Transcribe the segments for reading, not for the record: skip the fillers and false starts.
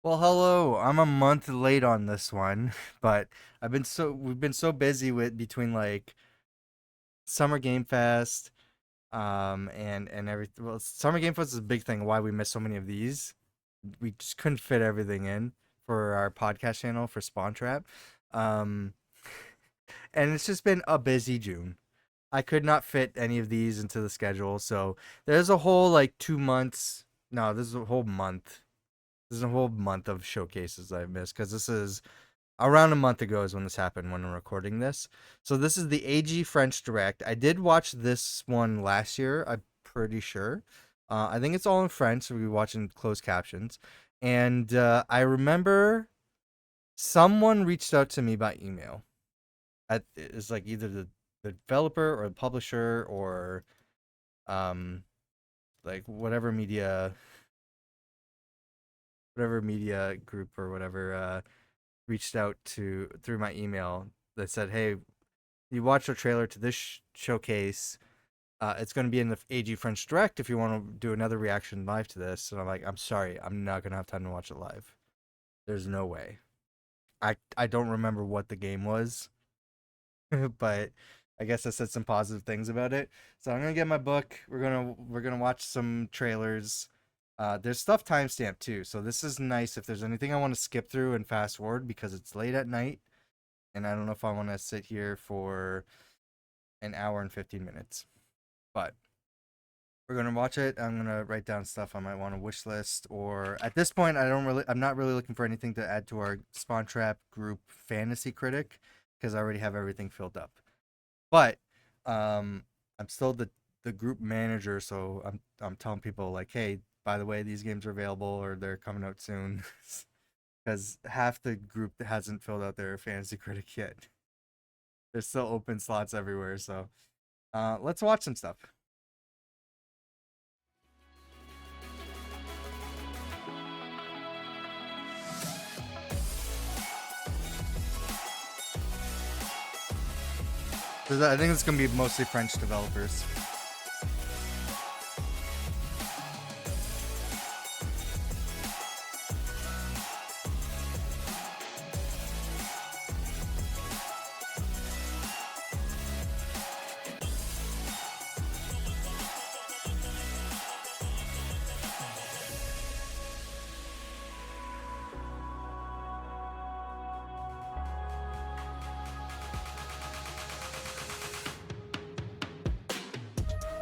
Well, hello. I'm a month late on this one, but we've been so busy with between like Summer Game Fest, and everything. Well, Summer Game Fest is a big thing. Why we missed so many of these. We just couldn't fit everything in for our podcast channel for Spawn Trap. Um, and it's just been a busy June. I could not fit any of these into the schedule, so there's a whole like 2 months. No, this is a whole month. This is a whole month of showcases I've missed because this is around a month ago is when this happened when I'm recording this. So this is the AG French Direct. I did watch this one last year, I'm pretty sure. I think it's all in French, so we watch in closed captions. And I remember someone reached out to me by email. It's like either the developer or the publisher or um like whatever media group or whatever reached out to through my email that said, "Hey, you watched a trailer to this showcase. It's going to be in the AG French Direct if you want to do another reaction live to this." And I'm like, "I'm sorry, I'm not going to have time to watch it live. There's no way." I don't remember what the game was, but I guess I said some positive things about it. So I'm gonna get my book. We're gonna watch some trailers. There's stuff timestamped too, so this is nice if there's anything I want to skip through and fast forward because it's late at night, and I don't know if I want to sit here for an hour and 15 minutes. But we're gonna watch it. I'm gonna write down stuff I might want to wish list, or at this point, I'm not really looking for anything to add to our Spawn Trap group fantasy critic because I already have everything filled up. But I'm still the group manager, so I'm telling people like, hey, by the way, these games are available or they're coming out soon, because half the group hasn't filled out their fantasy critic yet. There's still open slots everywhere, so let's watch some stuff. I think it's gonna be mostly French developers.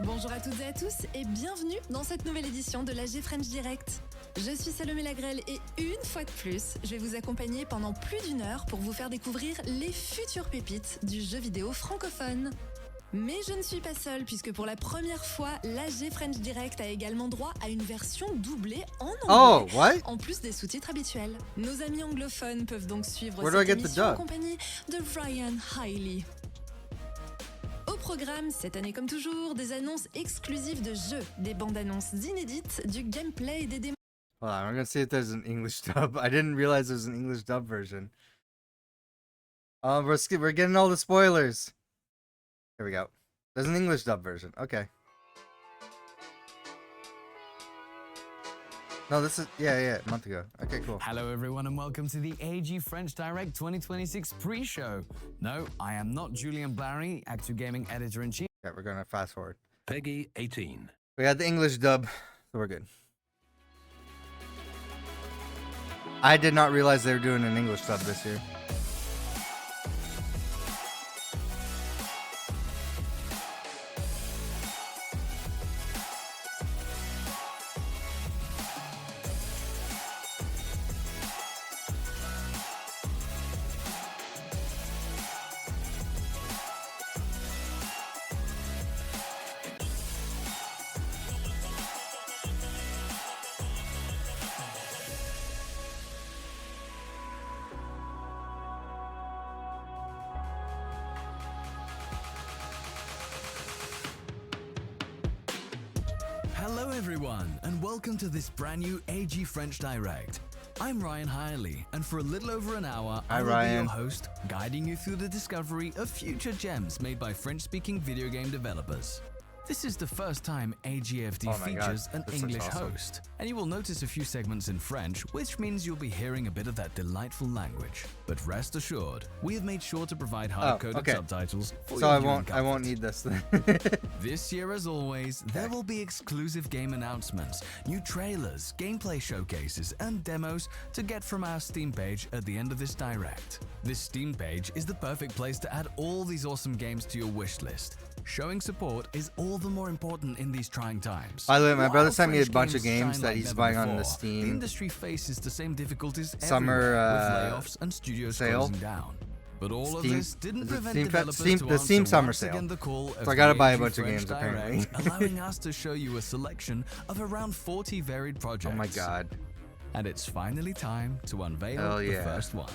Bonjour à toutes et à tous et bienvenue dans cette nouvelle édition de l'AG French Direct. Je suis Salomé Lagrelle et une fois de plus, je vais vous accompagner pendant plus d'une heure pour vous faire découvrir les futures pépites du jeu vidéo francophone. Mais je ne suis pas seule puisque pour la première fois, l'AG French Direct a également droit à une version doublée en anglais, Oh, what? en plus des sous-titres habituels. Nos amis anglophones peuvent donc suivre Where do I cette get the émission en dub? compagnie de Ryan Hiley. Au programme, cette année comme toujours, des annonces exclusives de jeux, des bandes annonces inédites, du gameplay et des démos. Hold on, I'm gonna see if there's an English dub. I didn't realize there's an English dub version. We're getting all the spoilers. Here we go. There's an English dub version. Okay. No, this is yeah, a month ago. Okay, cool. Hello everyone and welcome to the AG French Direct 2026 pre-show. No, I am not Julian Barry, Actu Gaming Editor-in-Chief. Okay, we're gonna fast forward. Peggy 18. We got the English dub, so we're good. I did not realize they were doing an English dub this year. Hello everyone and welcome to this brand new AG French Direct. I'm Ryan Hiley and for a little over an hour, Hi, I will be Ryan. your host, guiding you through the discovery of future gems made by French-speaking video game developers. This is the first time AGFD Oh my God, features an this looks English awesome. host, and you will notice a few segments in French, which means you'll be hearing a bit of that delightful language. But rest assured, we have made sure to provide hard-coded okay. subtitles for So your I viewing won't comfort. need this then. This year, as always, there will be exclusive game announcements, new trailers, gameplay showcases, and demos to get from our Steam page at the end of this direct. This Steam page is the perfect place to add all these awesome games to your wish list. Showing support is all the more important in these trying times. By the way, my brother While sent me a French bunch of games games shine that like he's never buying on the before, Steam The industry faces the same difficulties summer, everywhere, with layoffs and studios sale. closing down. But all Steam- of this didn't is it prevent Steam Fe- developers Steam- to the Steam answer summer once sale. again the call of So I gotta the buy a AG bunch of French games, Direct, apparently. allowing us to show you a selection of around 40 varied projects. Oh my God. And it's finally time to unveil Hell the yeah. first one.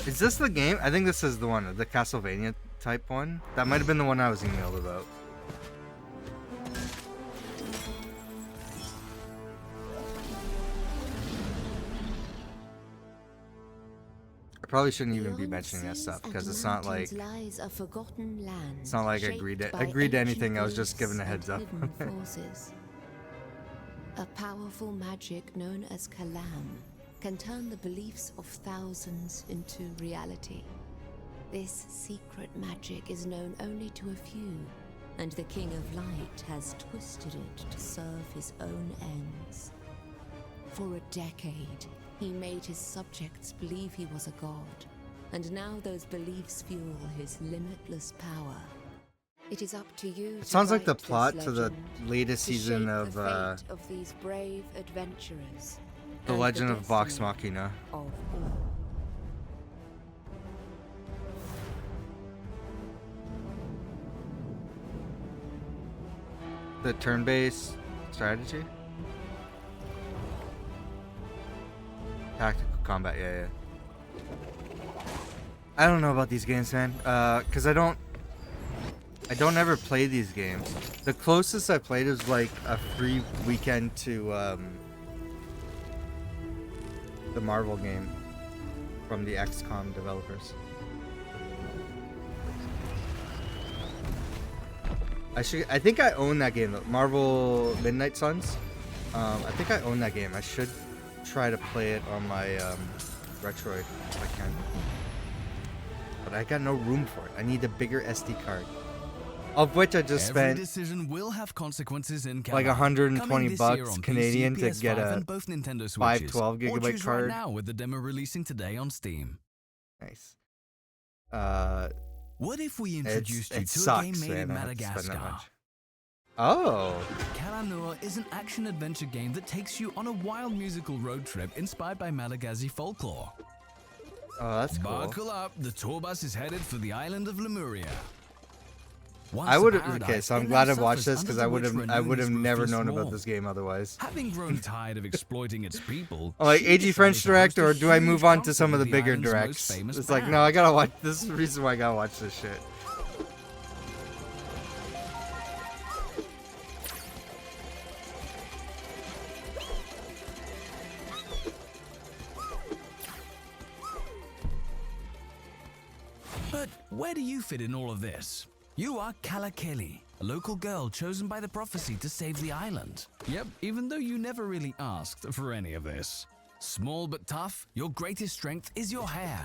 Is this the game? I think this is the one, the Castlevania type one. That might have been the one I was emailed about. I probably shouldn't even be mentioning that stuff because it's not like lies a forgotten land, it's not like I agreed to anything. I was just given a heads up. A powerful magic known as Kalam can turn the beliefs of thousands into reality. This secret magic is known only to a few, and the King of Light has twisted it to serve his own ends. For a decade, he made his subjects believe he was a god, and now those beliefs fuel his limitless power. It is up to you. It sounds like the plot to the latest season of the fate of these brave adventurers. The and Legend of Vox destiny Machina. of all. The turn-based strategy? Tactical combat, yeah. I don't know about these games, man. Cause I don't ever play these games. The closest I played was like a free weekend to the Marvel game from the XCOM developers. I think I own that game, Marvel Midnight Suns. I think I own that game. I should try to play it on my Retroid if I can. But I got no room for it. I need a bigger SD card. Of which I just Every spent decision will have consequences in like Canada. 120 Coming this year bucks on Canadian PC, to PS5 get a and both Nintendo 512 Switches. Or gigabyte choose card. right now with the demo releasing today on Steam. Nice. What if we introduced you It to sucks, a game made in man. I have to spend that Madagascar? much. Oh, Kalanur is an action-adventure game that takes you on a wild musical road trip inspired by Malagasy folklore. oh, that's cool. Buckle up, the tour bus is headed for the island of Lemuria. Once I a would have. paradise, Okay, so I'm it glad now I watched suffers this because under I the would witch have. I would have Renuni's never ruthless known about wall. this game otherwise. Having grown tired of exploiting its people, Oh, like she AG decided French to Direct, host a or do I huge move on to concert some of the with bigger island's most directs? famous It's like, band. no, I gotta watch. This is the reason why I gotta watch this shit. But where do you fit in all of this? You are Kalakeli, a local girl chosen by the prophecy to save the island. Yep, even though you never really asked for any of this. Small but tough, your greatest strength is your hair.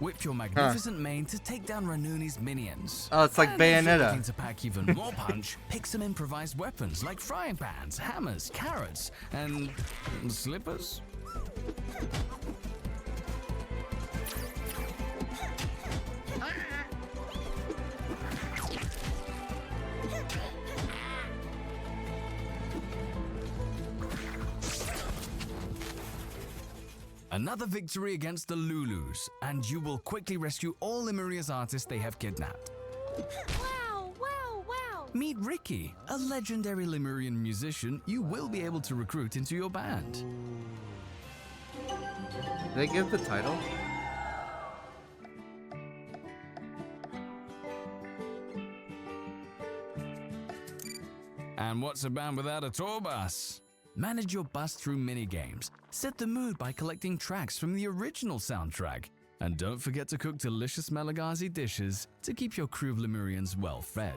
Whip your magnificent mane to take down Renuni's minions. Oh, it's like And if you're Bayonetta. looking to pack even more punch, pick some improvised weapons like frying pans, hammers, carrots, and slippers. Another victory against the Lulus, and you will quickly rescue all Lemuria's artists they have kidnapped. Wow, wow, wow! Meet Ricky, a legendary Lemurian musician you will be able to recruit into your band. Did they give the title? And what's a band without a tour bus? Manage your bus through minigames, set the mood by collecting tracks from the original soundtrack, and don't forget to cook delicious Malagasy dishes to keep your crew of Lemurians well fed.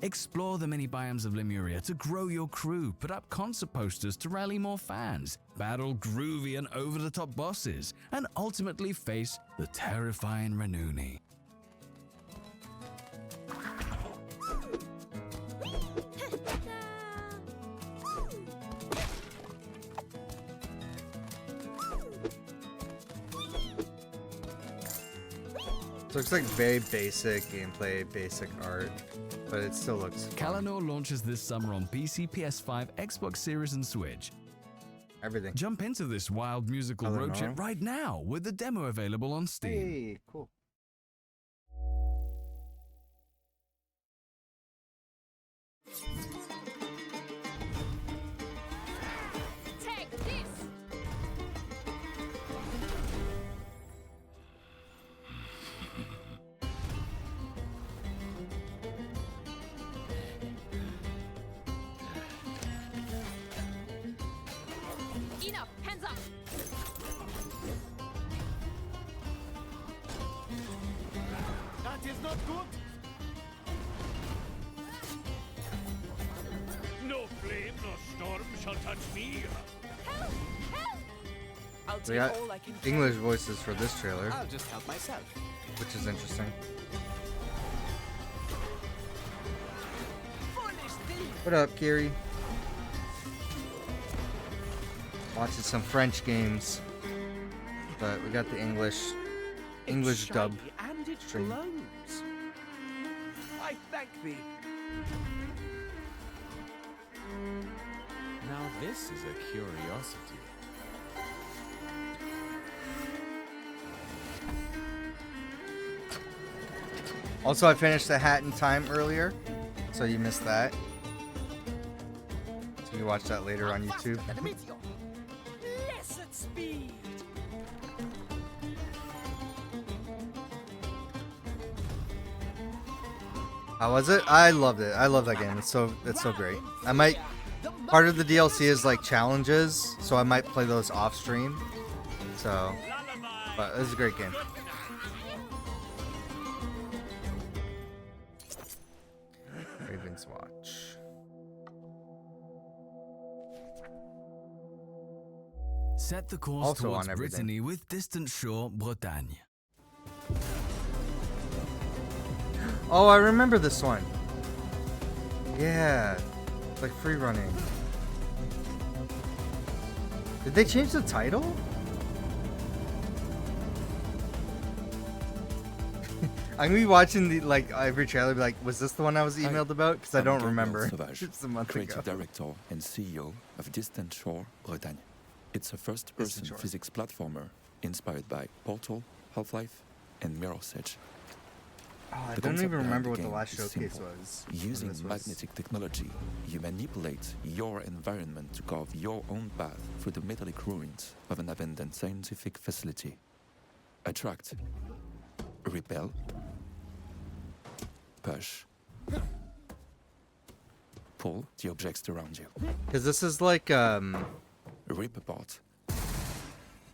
Explore the many biomes of Lemuria to grow your crew, put up concert posters to rally more fans, battle groovy and over-the-top bosses, and ultimately face the terrifying Renuni. So it's like very basic gameplay, basic art, but it still looks fun. Kalanor launches this summer on PC, PS5, Xbox Series, and Switch. Everything. Jump into this wild musical road Kalanor. trip right now with the demo available on Steam. Hey, cool. Take this! Enough! Hands up! That is not good. No flame nor storm shall touch me. Help! Help! I'll We take got all I can English voices for this trailer, I'll just help myself. which is interesting. Foolish thief! What up, Gary? Watching some French games, but we got the English It's dub. shiny and it stream. glows. I thank thee. Now this is a curiosity. Also, I finished the Hat in Time earlier, so you missed that. So you can watch that later on YouTube. Faster than a meteor. Less at speed. How was it? I loved it. I love that game. It's so great. I might part of the DLC is like challenges, so I might play those off stream. So, but it was a great game. Raven's Watch. Set the course Also towards on everything. Brittany with Distant Shore, Bretagne. Oh, I remember this one. Yeah, it's like free running. Did they change the title? I'm gonna be watching the like every trailer. Be like, was this the one I was emailed about? Because I I'm don't Gabriel remember. Sauvage, It's a month creative ago. director and CEO of Distant Shore, Bretagne. It's a first-person Shore. physics platformer inspired by Portal, Half-Life, and Mirror's Edge. Oh, I The don't concept even behind remember the what the game last is showcase simple. was. when Using this was- magnetic technology, you manipulate your environment to carve your own path through the metallic ruins of an abandoned scientific facility. Attract, repel, push, pull the objects around you, Because this is like rip apart,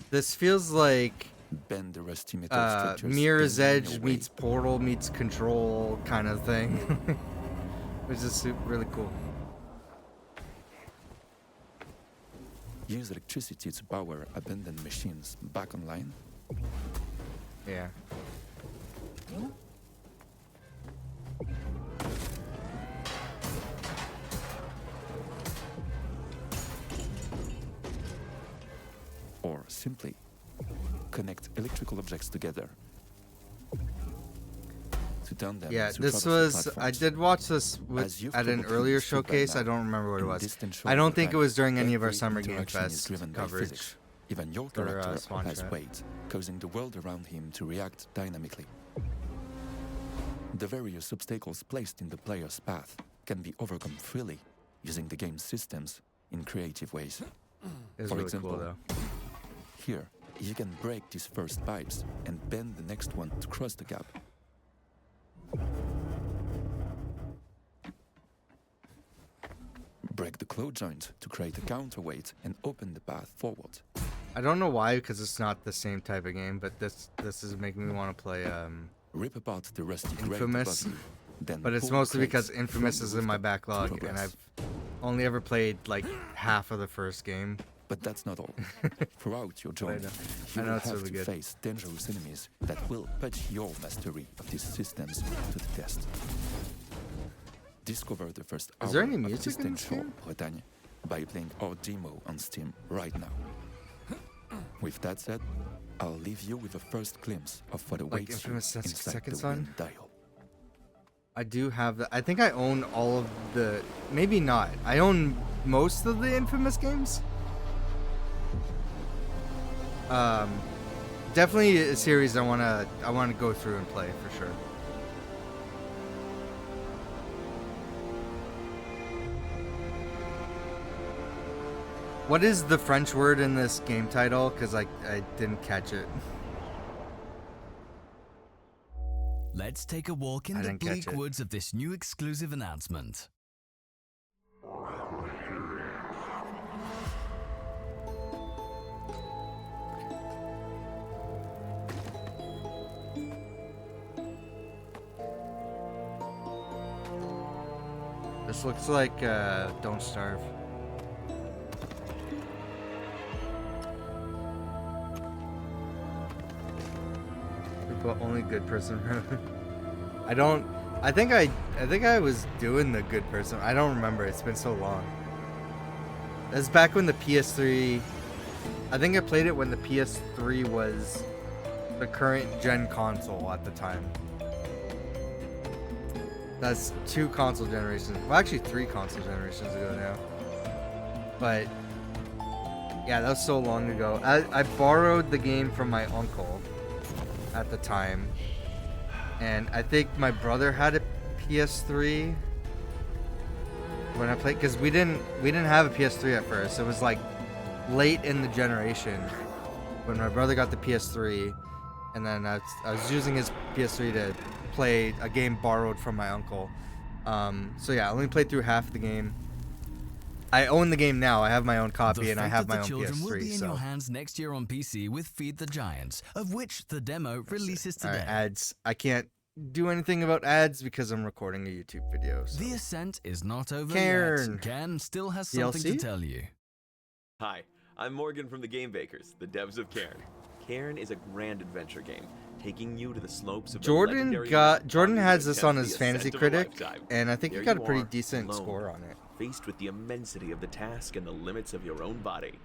this feels like bend the rusty metal structures, Mirror's bending Edge your way. meets Portal meets Control kind of thing, which is really cool. Use electricity to power abandoned machines back online. Yeah. Or simply connect electrical objects together to turn them Yeah, into this traversal was. I platforms. did watch this As you've at an probably earlier understood by showcase. I now, don't remember what it in was. Distant I Shore don't think it Bretagne, was during any of our every Summer Game interaction is Fest driven by coverage. physics. Even your for, character Spawn has Trap. weight, causing the world around him to react dynamically. The various obstacles placed in the player's path can be overcome freely using the game's systems in creative ways. It was For really example, cool though. Here, you can break these first pipes and bend the next one to cross the gap. Break the claw joint to create a counterweight and open the path forward. I don't know why, because it's not the same type of game, but this is making me want to play Rip apart the rusty grate Infamous, button, then but it's pull the mostly because crates Infamous from is the in my rooftop to backlog, and progress. I've only ever played like half of the first game. But that's not all. Throughout your journey, I you know will it's have really to good. face dangerous enemies that will put your mastery of these systems to the test. Discover the first Is there hour any of music in Distant this Shore, game? Bretagne by playing our demo on Steam right now. With that said, I'll leave you with a first glimpse of what awaits you Infamous inside Second the Son? wind dial. I do have the. I think I own all of the. Maybe not. I own most of the Infamous games. Definitely a series I wanna go through and play for sure. What is the French word in this game title? Because I didn't catch it. Let's take a walk in I the didn't catch bleak it. woods of this new exclusive announcement. This looks like Don't Starve. But only good person. I think I was doing the good person. I don't remember. It's been so long. That's back when the PS3. I think I played it when the PS3 was the current gen console at the time. That's 2 console generations. Well, actually 3 console generations ago now. But yeah, that was so long ago. I borrowed the game from my uncle at the time, and I think my brother had a PS3 when I played, because we didn't have a PS3 at first. It was like late in the generation when my brother got the PS3, and then I was using his PS3 to play a game borrowed from my uncle. So yeah, I only played through half of the game. I own the game now. I have my own copy, The and I Fate have of my the own Children will be PS3. in So your hands next year on PC with Feed the Giants, of which the demo releases all today. right, ads. I can't do anything about ads because I'm recording a YouTube video. So. The ascent is not over Cairn. yet. Ken still has something to DLC? tell you. Hi, I'm Morgan from the Game Bakers, the devs of Cairn. Cairn is a grand adventure game, taking you to the slopes of Jordan the legendary Jordan mountain has to this on attempt his the Fantasy ascent of a Critic, lifetime. and I think There he got a you pretty are, decent alone, score on it. faced with the immensity of the task and the limits of your own body.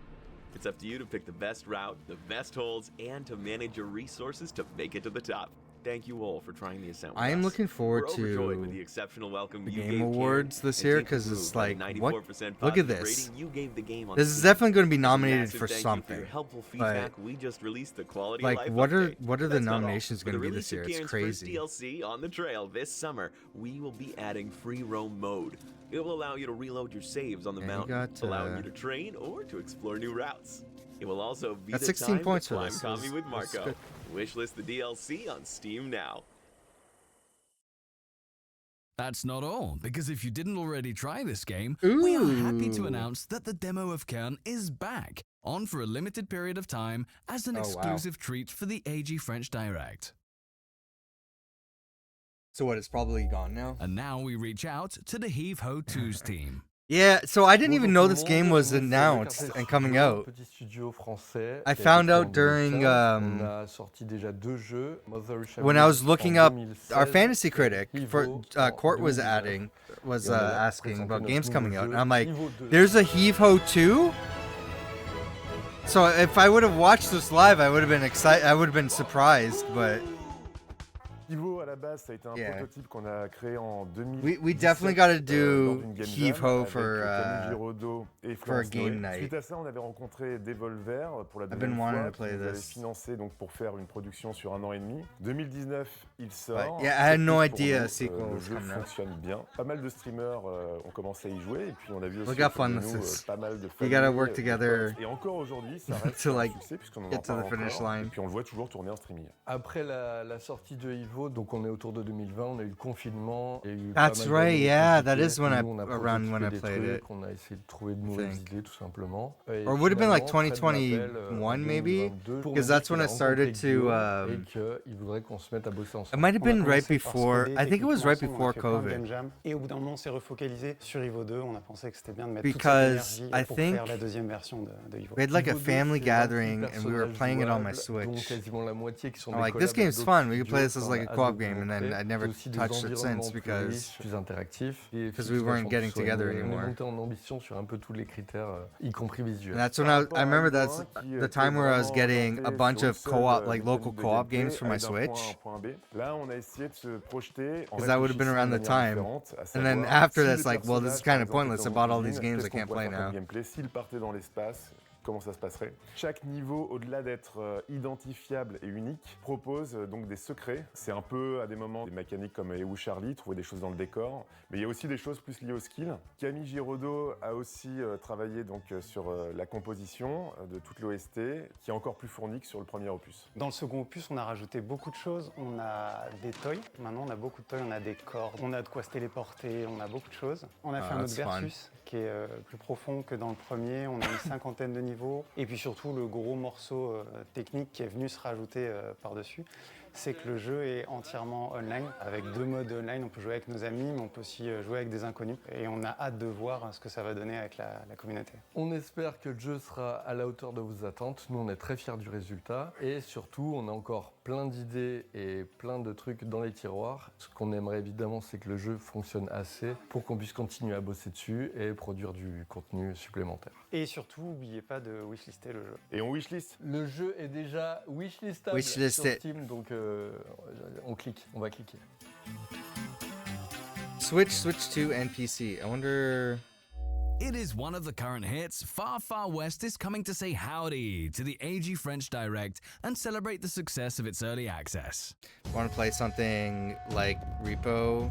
It's up to you to pick the best route, the best holes, and to manage your resources to make it to the top. Thank you all for trying the ascent with I am us. looking forward We're overjoyed to with the exceptional welcome the you Game gave Cairn, Awards this and year, take the 'cause it's move by the like, what? 94% Look at positive this. rating you gave the game on This is Steam. definitely going to be As a nominated massive for thank you something. your helpful But feedback, we just released the quality like, of life what are update. the That's not all. nominations With going to the be this release of year? It's Cairn's crazy. First DLC on the trail this summer, we will be adding free roam mode. It will allow you to reload your saves on the And you mountain, got, allowing you to train or to explore new routes. It will also be Got the 16 time points to for climb this. Coffee with It's Marco. good. Wishlist the DLC on Steam now. That's not all, because if you didn't already try this game, we are happy to Ooh. announce that the demo of Cairn is back, on for a limited period of time as an Oh, wow. exclusive treat for the AG French Direct. So what? It's probably gone now. And now we reach out to the Heave Ho 2's team. Yeah, so I didn't even know this game was announced and coming out. I found out during when I was looking up our Fantasy Critic for Court was asking about games coming out, and I'm like, there's a Heave Ho 2? So if I would have watched this live, I would have been excited. I would have been surprised, but Heave-Ho, à la base, ça a été un Yeah. prototype qu'on a créé en 2017. we definitely got to lors do d'une game Heave-Ho jam for avec Camille Giraudot et for a Florence game Noé. night. Suite à ça, on avait rencontré Devolver pour la I've deuxième been wanting fois, to play qui nous avait this. financé donc pour faire une production sur 1 an et demi. 2019, il sort. But, yeah, I had no Surprise pour idea nous, a sequel le was jeu coming out. fonctionne bien. Pas mal de streamers ont commencé à y jouer et puis on a vu aussi Look how autour de fun this nous, is. pas mal de You gotta familles, work de together potes. Et encore aujourd'hui, ça reste to, un like, succès puisqu'on en get to parle the finish encore. line. Et puis on le voit toujours tourner en streaming. Après la sortie de Evo, niveau, donc on est autour de 2020, on a eu le confinement. Il y a eu That's pas mal right, d'années yeah, that compliquées. is when Nous, on a around when I prototypé played des it. trucs, on a essayé de trouver de nouvelles idées tout simplement. Et Or would have been like finalement, Fred m'appelle, 2021 en maybe, 2022 pour me because dire that's qu'il when a I started rencontré to. Guillaume et qu'il voudrait qu'on se mette à bosser It ensemble. might have On a been right commencé par before. scoder I think it was techniquement right ensemble, on a before fait plein de COVID. game jam, et au bout d'un moment on s'est refocalisé sur Evo 2, on a pensé que c'était bien de mettre Because toute cette I énergie pour think faire la deuxième version de Evo. we had like a Evo 2, family c'est 28 gathering and we were personnages playing it on my jouables, dont Switch. quasiment la moitié qui sont I'm des like, this collabs game's d'autres fun. We could play studios, this as on like a a hâte co-op de vous game, and then montrer. I never C'est aussi des touched it environnements since plus because riches, plus interactifs. Et because we weren't getting together on est anymore. monté en ambition sur un peu tous les critères, y compris visuels. And that's when I remember that's the time where I was getting a bunch of co-op, like local co-op games for my Switch. Là, on a essayé de se projeter en Because that would have been around the time. And then after that's like, well, this is kind of pointless. I bought all these games I can't play now. S'il partait dans l'espace, comment ça se passerait. Chaque niveau, au-delà d'être identifiable et unique, propose donc des secrets. C'est un peu à des moments des mécaniques comme Et où Charlie, trouver des choses dans le décor, mais il y a aussi des choses plus liées au skill. Camille Giraudot a aussi travaillé donc sur la composition de toute l'OST, qui est encore plus fournie que sur le premier opus. Dans le second opus, on a rajouté beaucoup de choses. On a des toys. Maintenant, on a beaucoup de toys. On a des cordes. On a de quoi se téléporter. On a beaucoup de choses. On a fait un autre versus qui est plus profond que dans le premier. On a une cinquantaine de niveaux. Et puis surtout, le gros morceau technique qui est venu se rajouter par-dessus, c'est que le jeu est entièrement online, avec 2 modes online. On peut jouer avec nos amis, mais on peut aussi jouer avec des inconnus. Et on a hâte de voir ce que ça va donner avec la communauté. On espère que le jeu sera à la hauteur de vos attentes. Nous, on est très fiers du résultat. Et surtout, on a encore plein d'idées et plein de trucs dans les tiroirs. Ce qu'on aimerait évidemment, c'est que le jeu fonctionne assez pour qu'on puisse continuer à bosser dessus et produire du contenu supplémentaire. Et surtout, n'oubliez pas de wishlister le jeu. Et on wishlist. Le jeu est déjà wishlistable sur Steam, donc on va cliquer. Switch 2, and PC. I wonder. It is one of the current hits. Far Far West is coming to say howdy to the AG French Direct and celebrate the success of its early access. Want to play something like Repo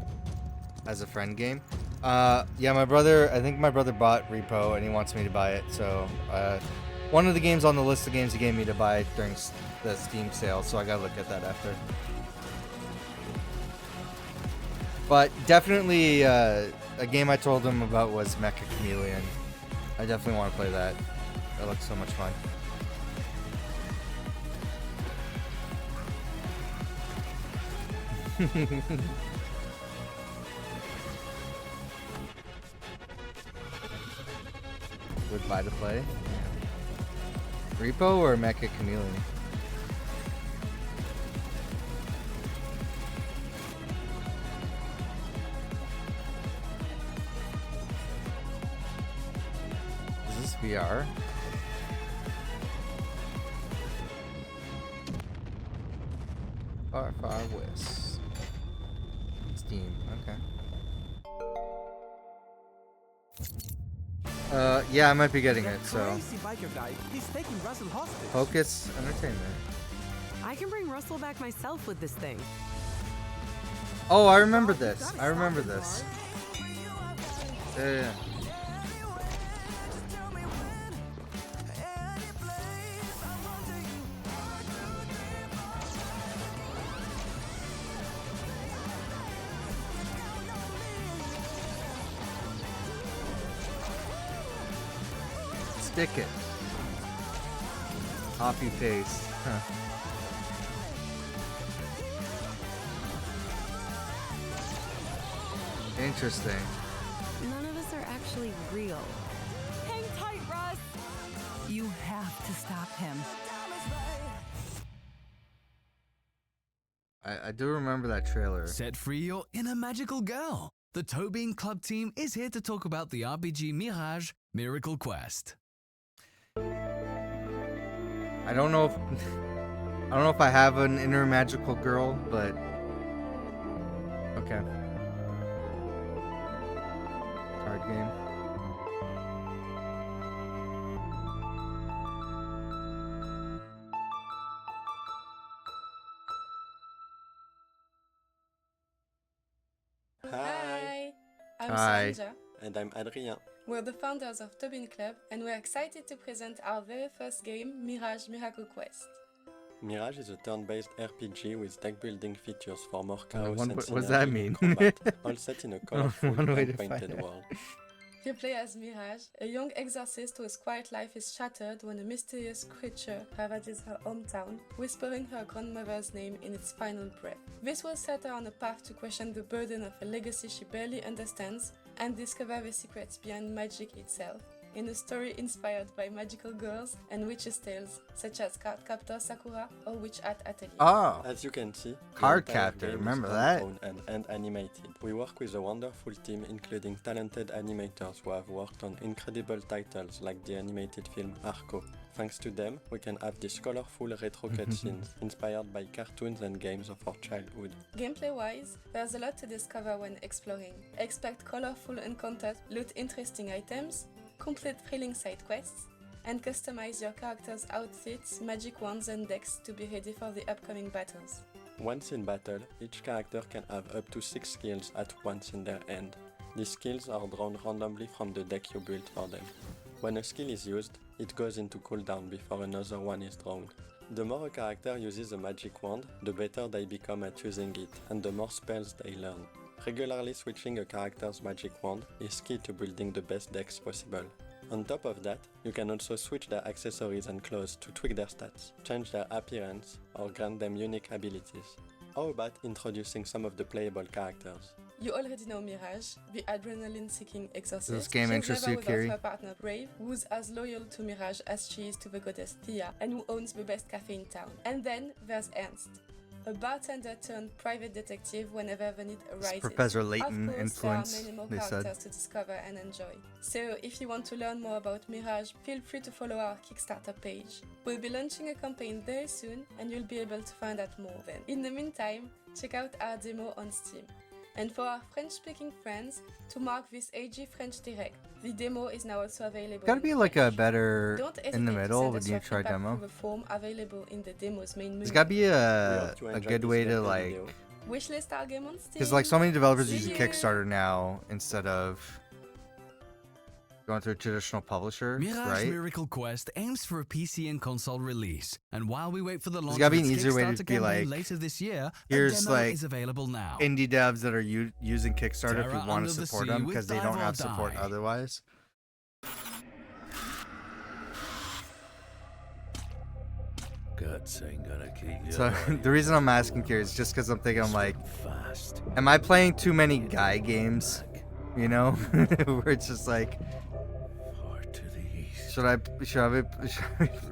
as a friend game? Yeah, I think my brother bought Repo and he wants me to buy it. So one of the games on the list of games he gave me to buy during the Steam sale, so I gotta look at that after. But definitely a game I told him about was Mecha Chameleon. I definitely want to play that. That looks so much fun. Would buy to play? Repo or Mecha Chameleon? Is this VR? Far Far West. Steam, okay. Yeah, I might be getting it, so. Crazy biker guy. He's taking Russell hostage. Focus Entertainment. I can bring Russell back myself with this thing. Oh, I remember this. I remember this. Yeah. Stick it. Copy paste. Huh. Interesting. None of us are actually real. Hang tight, Russ. You have to stop him. I do remember that trailer. Set free your inner magical girl. The Tobean Club team is here to talk about the RPG Mirage Miracle Quest. I don't know if I have an inner magical girl, but okay. Card game. Hi, I'm Hi. Sanja. And I'm Adrien. We're the founders of Tobin Club and we're excited to present our very first game, Mirage Miracle Quest. Mirage is a turn-based RPG with deck-building features for more chaos and what does that synergy mean? in combat, all set in a colorful One way and to find painted out. world. You play as Mirage, a young exorcist whose quiet life is shattered when a mysterious creature ravages her hometown, whispering her grandmother's name in its final breath. This will set her on a path to question the burden of a legacy she barely understands and discover the secrets behind magic itself, in a story inspired by magical girls and witches' tales, such as Cardcaptor Sakura or Witch Hat Atelier. Oh, As you can see, the Card entire Captor, game is remember that? hand-drawn and animated. We work with a wonderful team including talented animators who have worked on incredible titles like the animated film Arco. Thanks to them, we can have these colorful retro cutscenes inspired by cartoons and games of our childhood. Gameplay-wise, there's a lot to discover when exploring. Expect colorful encounters, loot interesting items, complete thrilling side quests, and customize your character's outfits, magic wands and decks to be ready for the upcoming battles. Once in battle, each character can have up to 6 skills at once in their hand. These skills are drawn randomly from the deck you built for them. When a skill is used, it goes into cooldown before another one is drawn. The more a character uses a magic wand, the better they become at using it, and the more spells they learn. Regularly switching a character's magic wand is key to building the best decks possible. On top of that, you can also switch their accessories and clothes to tweak their stats, change their appearance, or grant them unique abilities. How about introducing some of the playable characters? You already know Mirage, the adrenaline-seeking exorcist. Does this game She's interest never you, without Kiri? her partner Brave, who's as loyal to Mirage as she is to the goddess Thea, and who owns the best cafe in town. And then there's Ernst, a bartender turned private detective whenever the need arises. Professor Layton of course, influence, there are many more they said. characters to discover and enjoy. So if you want to learn more about Mirage, feel free to follow our Kickstarter page. We'll be launching a campaign very soon, and you'll be able to find out more then. In the meantime, check out our demo on Steam. And for our French-speaking friends, to mark this AG French Direct, the demo is now also available. Gotta be like a better Don't in the hesitate to middle send when us you your try feedback demo. through the form available in the demo's main menu. There's gotta be We a hope you enjoyed good this way to gameplay like, video. Wishlist our game on Steam. because like so many developers See use a you. Kickstarter now instead of going through a traditional publisher, Mirage right? Miracle Quest aims for a PC and console release, and while we wait for the launch gotta of be its an easier way to Kickstarter be campaign like, later this year, here's a demo like is available now. indie devs that are using Kickstarter if you Terra want Under to the support Sea them with because they Dive don't or have support Die. otherwise. Guts ain't gonna keep you. So the reason I'm asking here is just because I'm thinking, I'm like, am I playing too many guy games? You know, where it's just like, should I be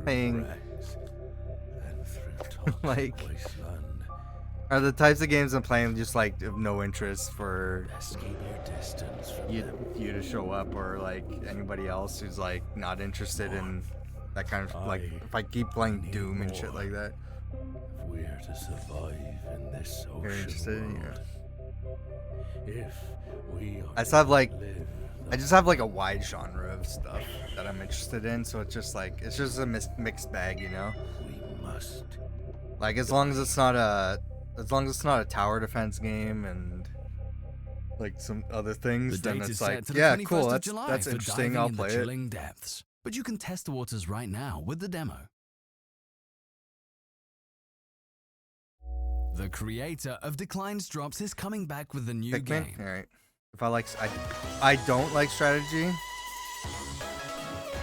playing like, are the types of games I'm playing just like of no interest for you to show up, or like anybody else who's like not interested in that kind of, like, if I keep playing Doom and shit like that? If we're to survive in this You're ocean interested in, world, if we are I just have like, to live I just have like a wide genre of stuff that I'm interested in, so it's just like, it's just a mixed bag, you know? we must. Like as long as it's not a tower defense game and like some other things, The then date is it's set like, to the yeah, 21st cool, of that's July that's for interesting, diving I'll in play the it. chilling depths. But you can test the waters right now with the demo. The creator of Declines Drops is coming back with a new Pikmin? game. Alright. If I don't like strategy,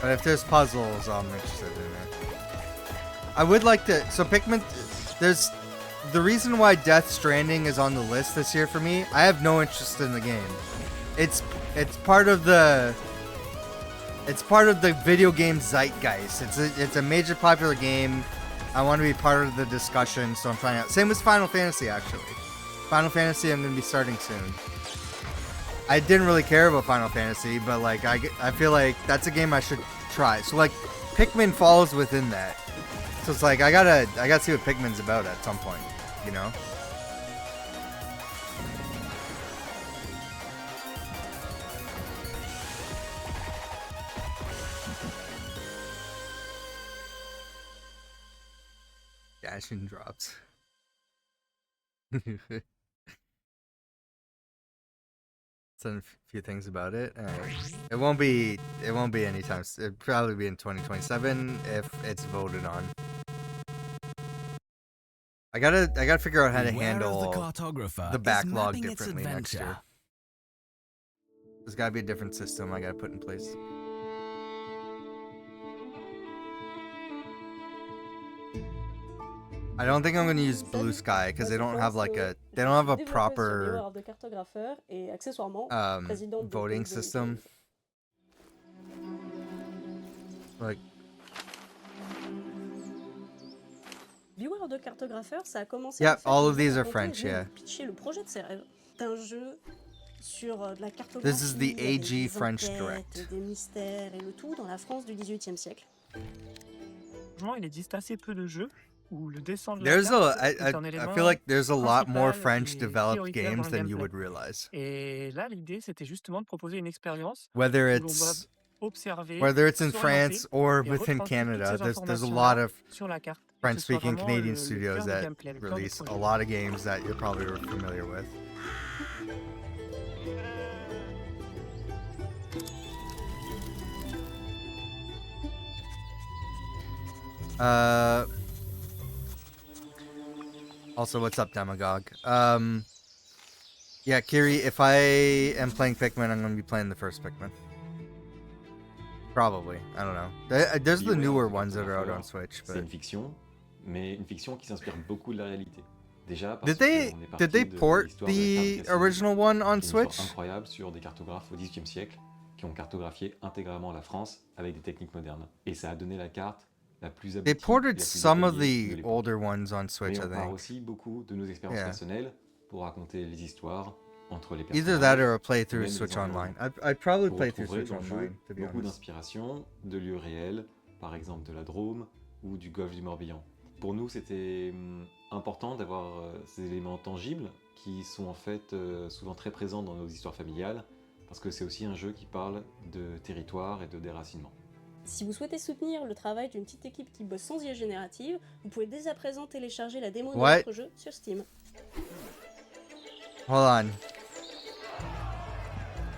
but if there's puzzles, I'm interested in it. I would like to, so Pikmin, there's, the reason why Death Stranding is on the list this year for me, I have no interest in the game. It's part of the video game zeitgeist. It's a major popular game. I want to be part of the discussion, so I'm trying out. Same with Final Fantasy, actually. Final Fantasy, I'm going to be starting soon. I didn't really care about Final Fantasy, but like I feel like that's a game I should try. So like Pikmin falls within that. So it's like I gotta see what Pikmin's about at some point, you know? Dashing drops. Said a few things about it. It won't be anytime. It'll probably be in 2027 if it's voted on. I gotta figure out how to Beware of handle the cartographer the is backlog mapping its differently next year. adventure. There's gotta be a different system I gotta put in place. I don't think I'm gonna use Blue Sky because they don't have like a proper de cartographeur et accessoirement voting system. Like Viewer de cartographeur, ça a commencé. Yeah, all of these are French, yeah. Pitcher le projet de ses rêves d'un jeu sur de la cartographie. This is the AG des French enquêtes, Direct. Des mystères et le tout dans la France du XVIIIe siècle. Il existe assez peu de jeux où le dessin de la There's carte a est un I élément feel like there's a lot more principal French et developed prioritaire dans games le than you gameplay. would realize. Et là, l'idée, c'était justement de proposer une expérience Whether où l'on va it's observer, whether it's in s'orienter France or et within retranscrire Canada, toutes ces there's a informations-là lot of sur la carte. Et que ce soit French-speaking vraiment Canadian le studios cœur du that gameplay, le cœur du release a projet. lot of games that you're probably familiar with. Also, what's up, Demagogue? Yeah, Kiri, if I am playing Pikmin, I'm gonna be playing the first Pikmin. Probably. I don't know. There's the newer ones that are out on Switch, C'est but une fiction, mais une fiction qui s'inspire beaucoup de la réalité. Déjà parce did they qu'on est parti de port l'histoire de the Carl Cassini, original one on qui est une histoire Switch? incroyable sur des cartographes au XVIIIe siècle qui ont cartographié intégralement la France avec des techniques modernes. Et ça a donné la carte la plus aboutie, They ported la plus some of détaillée de the l'époque. older ones on Switch, Mais I on part think. aussi beaucoup de nos expériences Yeah. personnelles pour raconter les histoires entre les Either that or a personnages, playthrough même les Switch environnements. Online. I'd probably Vous play through retrouverez Switch dans le jeu Online, to be beaucoup honest. d'inspiration de lieux réels, par exemple de la Drôme ou du golfe du Morbihan. Pour nous, c'était important d'avoir ces éléments tangibles qui sont en fait souvent très présents dans nos histoires familiales, parce que c'est aussi un jeu qui parle de territoire et de déracinement. Si vous souhaitez soutenir le travail d'une petite équipe qui bosse sans IA générative, vous pouvez dès à présent télécharger la démo de What? notre jeu sur Steam. Hold on.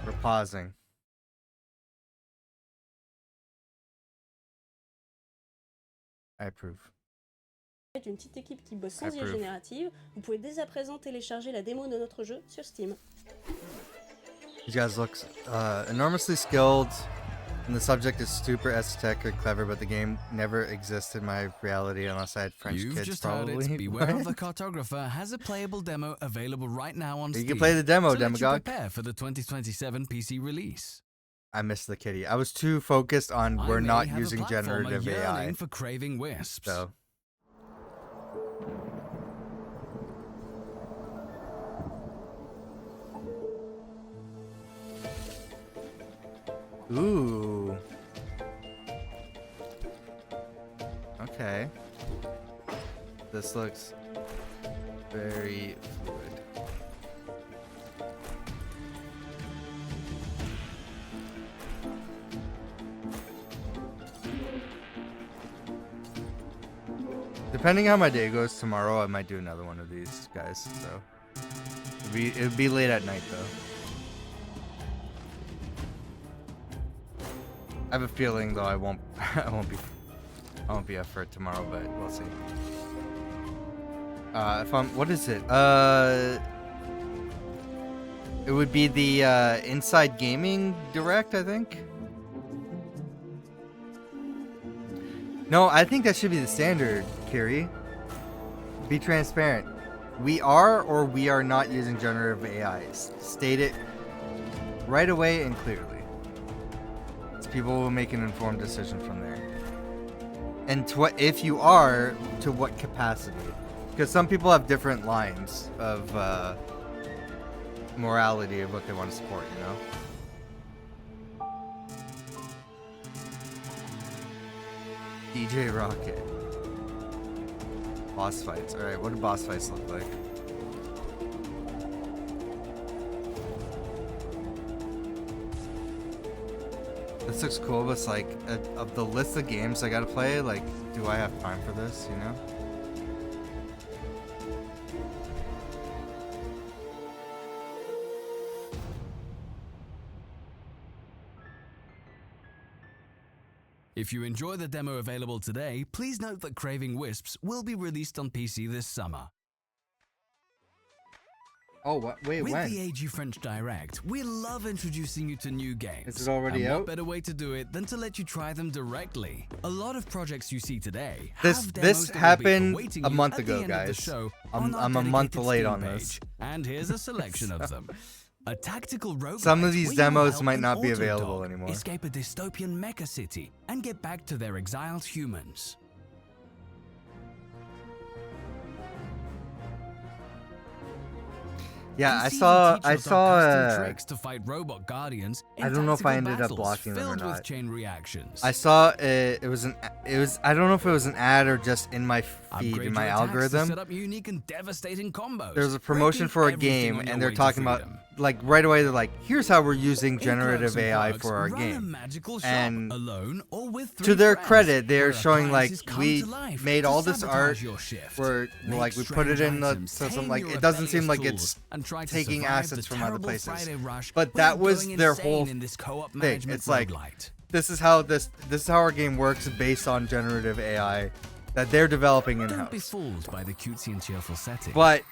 We're pausing. I approve. D'une petite équipe qui bosse sans IA Approve. générative, vous pouvez dès à présent télécharger la démo de notre jeu sur Steam. These guys look enormously skilled, and the subject is super aesthetic or clever, but the game never exists in my reality unless I had French You've kids, just heard probably. it. Beware of the Cartographer has a playable demo available right now on You Steam. can play the demo, to let you Demagogue. prepare for the 2027 PC release. I missed the kitty. I was too focused on I we're may not have a using platformer generative AI. yearning for craving wisps. So. Ooh. Okay. This looks very fluid. Depending how my day goes tomorrow, I might do another one of these guys. So it'd be late at night though. I have a feeling though I won't be up for it tomorrow, but we'll see. What is it? It would be the Inside Gaming Direct, I think. No, I think that should be the standard, Kiri. Be transparent. We are or we are not using generative AIs. State it right away and clearly. So people will make an informed decision from there. And if you are, to what capacity? Because some people have different lines of morality of what they want to support, you know? DJ Rocket. Boss fights. Alright, what do boss fights look like? This looks cool, but it's like, of the list of games I gotta play, like, do I have time for this, you know? If you enjoy the demo available today, please note that Craving Wisps will be released on PC this summer. Oh, wait, With when? the AG French Direct, we love introducing you to new games. Is it already and out? What better way to do it than to let you try them directly? A lot of projects you see today This have demos that will be happened awaiting a you month at the ago, end of the guys. show I'm on our a month dedicated late Steam on page. this. And here's a selection of them. A tactical roguelite Some of these where you will demos help might an not be Autodog available anymore. escape a dystopian mecha city and get back to their exiled humans. Yeah, I PC saw. even teaches our custom tricks to fight robot guardians in I don't know if I tactical ended up battles blocking them or filled with not. chain reactions. I saw it was I don't know if it was an ad or just in my feed Upgrade in my your attacks to algorithm. set up unique and devastating combos. There's a promotion breaking for a everything game, on and your they're way to talking about freedom. like right away. They're like, "Here's how we're using In generative Clerks and AI Perks, for our run a game." magical shop And alone or with to three their friends, credit, they're where showing like appliances come we to life made to all this sabotage art your shift. where Make like we put it strange in the items, so some tame like your it doesn't seem like rebellious it's tools, and try to taking survive assets the from other terrible places. Friday rush But without that was going their insane whole in this co-op thing. management It's like roguelite. this is how our game works based on generative AI that they're developing in Don't be house. fooled by the cutesy and cheerful setting. But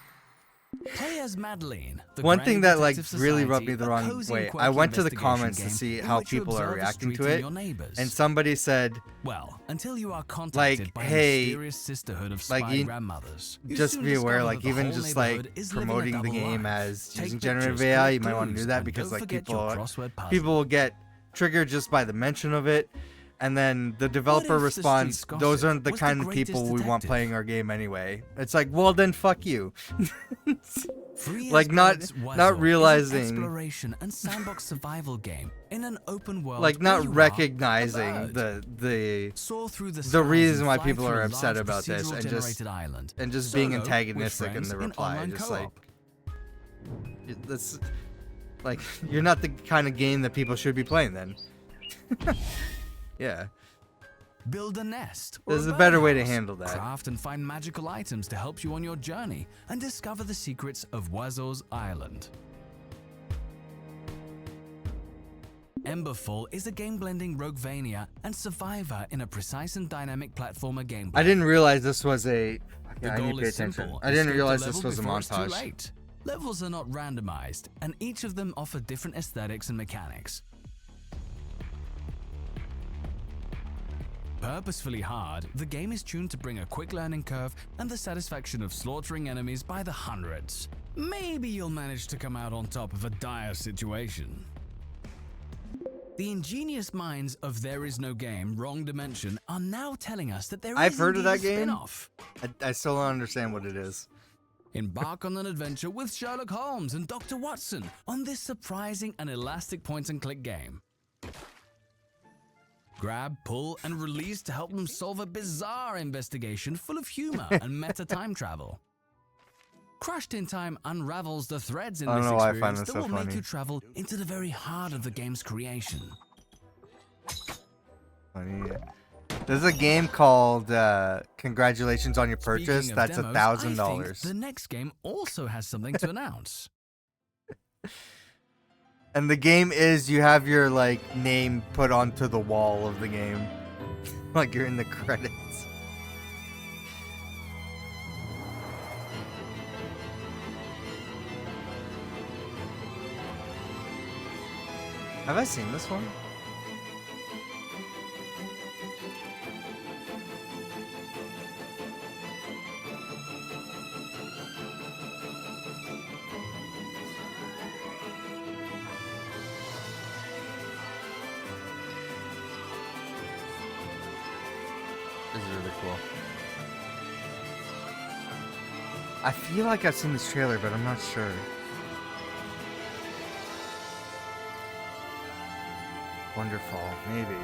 Play as Madeline, the one Granny thing that like Detective really Society, rubbed me the a wrong cozy way, and I quirky went to the investigation comments to game see in how which you people are observe the reacting to street and it, your neighbors. and somebody said, Well, until you are contacted like, by hey, a mysterious sisterhood of like, spy you grandmothers. You just soon be aware, discover like that the even whole just neighborhood like is living a promoting the double game life. as Take using pictures, generative AI, you collect might want to do clues, that and because don't like forget your people crossword puzzle. people will get triggered just by the mention of it. And then the developer if the responds, streets those gossip aren't the was the kind of greatest people we want detective? playing our game anyway. It's like, well then fuck you. Free as Like not Birds Wuzzle not is an realizing exploration and sandbox survival game in an open world like where not you are a recognizing bird. the Soar through the the skies reason and why fly people through are a upset large about this procedural-generated island. and just being Solo with antagonistic in friends the in reply. online Just co-op. like that's like you're not the kind of game that people should be playing then. Yeah. Build a nest. or There's a better way to birdhouse. handle that. Craft and find magical items to help you on your journey and discover the secrets of Wuzzle's Island. Emberfall is a game blending Roguevania and Survivor in a precise and dynamic platformer gameplay. I didn't realize this was a The yeah, I need goal to pay is attention. simple. I didn't Escape the realize this level was a before it's too montage. late. Levels are not randomized, and each of them offer different aesthetics and mechanics. Purposefully hard, the game is tuned to bring a quick learning curve and the satisfaction of slaughtering enemies by the hundreds. Maybe you'll manage to come out on top of a dire situation. The ingenious minds of There Is No Game, Wrong Dimension are now telling us that there I've is heard of indeed that a game. spin-off. I still don't understand what it is. Embark on an adventure with Sherlock Holmes and Dr. Watson on this surprising and elastic point-and-click game. Grab, pull, and release to help them solve a bizarre investigation full of humor and meta time travel. Crushed in Time unravels the threads in I don't this know why I find experience this that so will make funny. you travel into the very heart of the game's creation. Funny. There's a game called Congratulations on Your Purchase. Speaking of That's demos, $1,000. I think the next game also has something to announce. And the game is you have your like name put onto the wall of the game. Like you're in the credits. Have I seen this one? This is really cool. I feel like I've seen this trailer, but I'm not sure. Wonderful, maybe.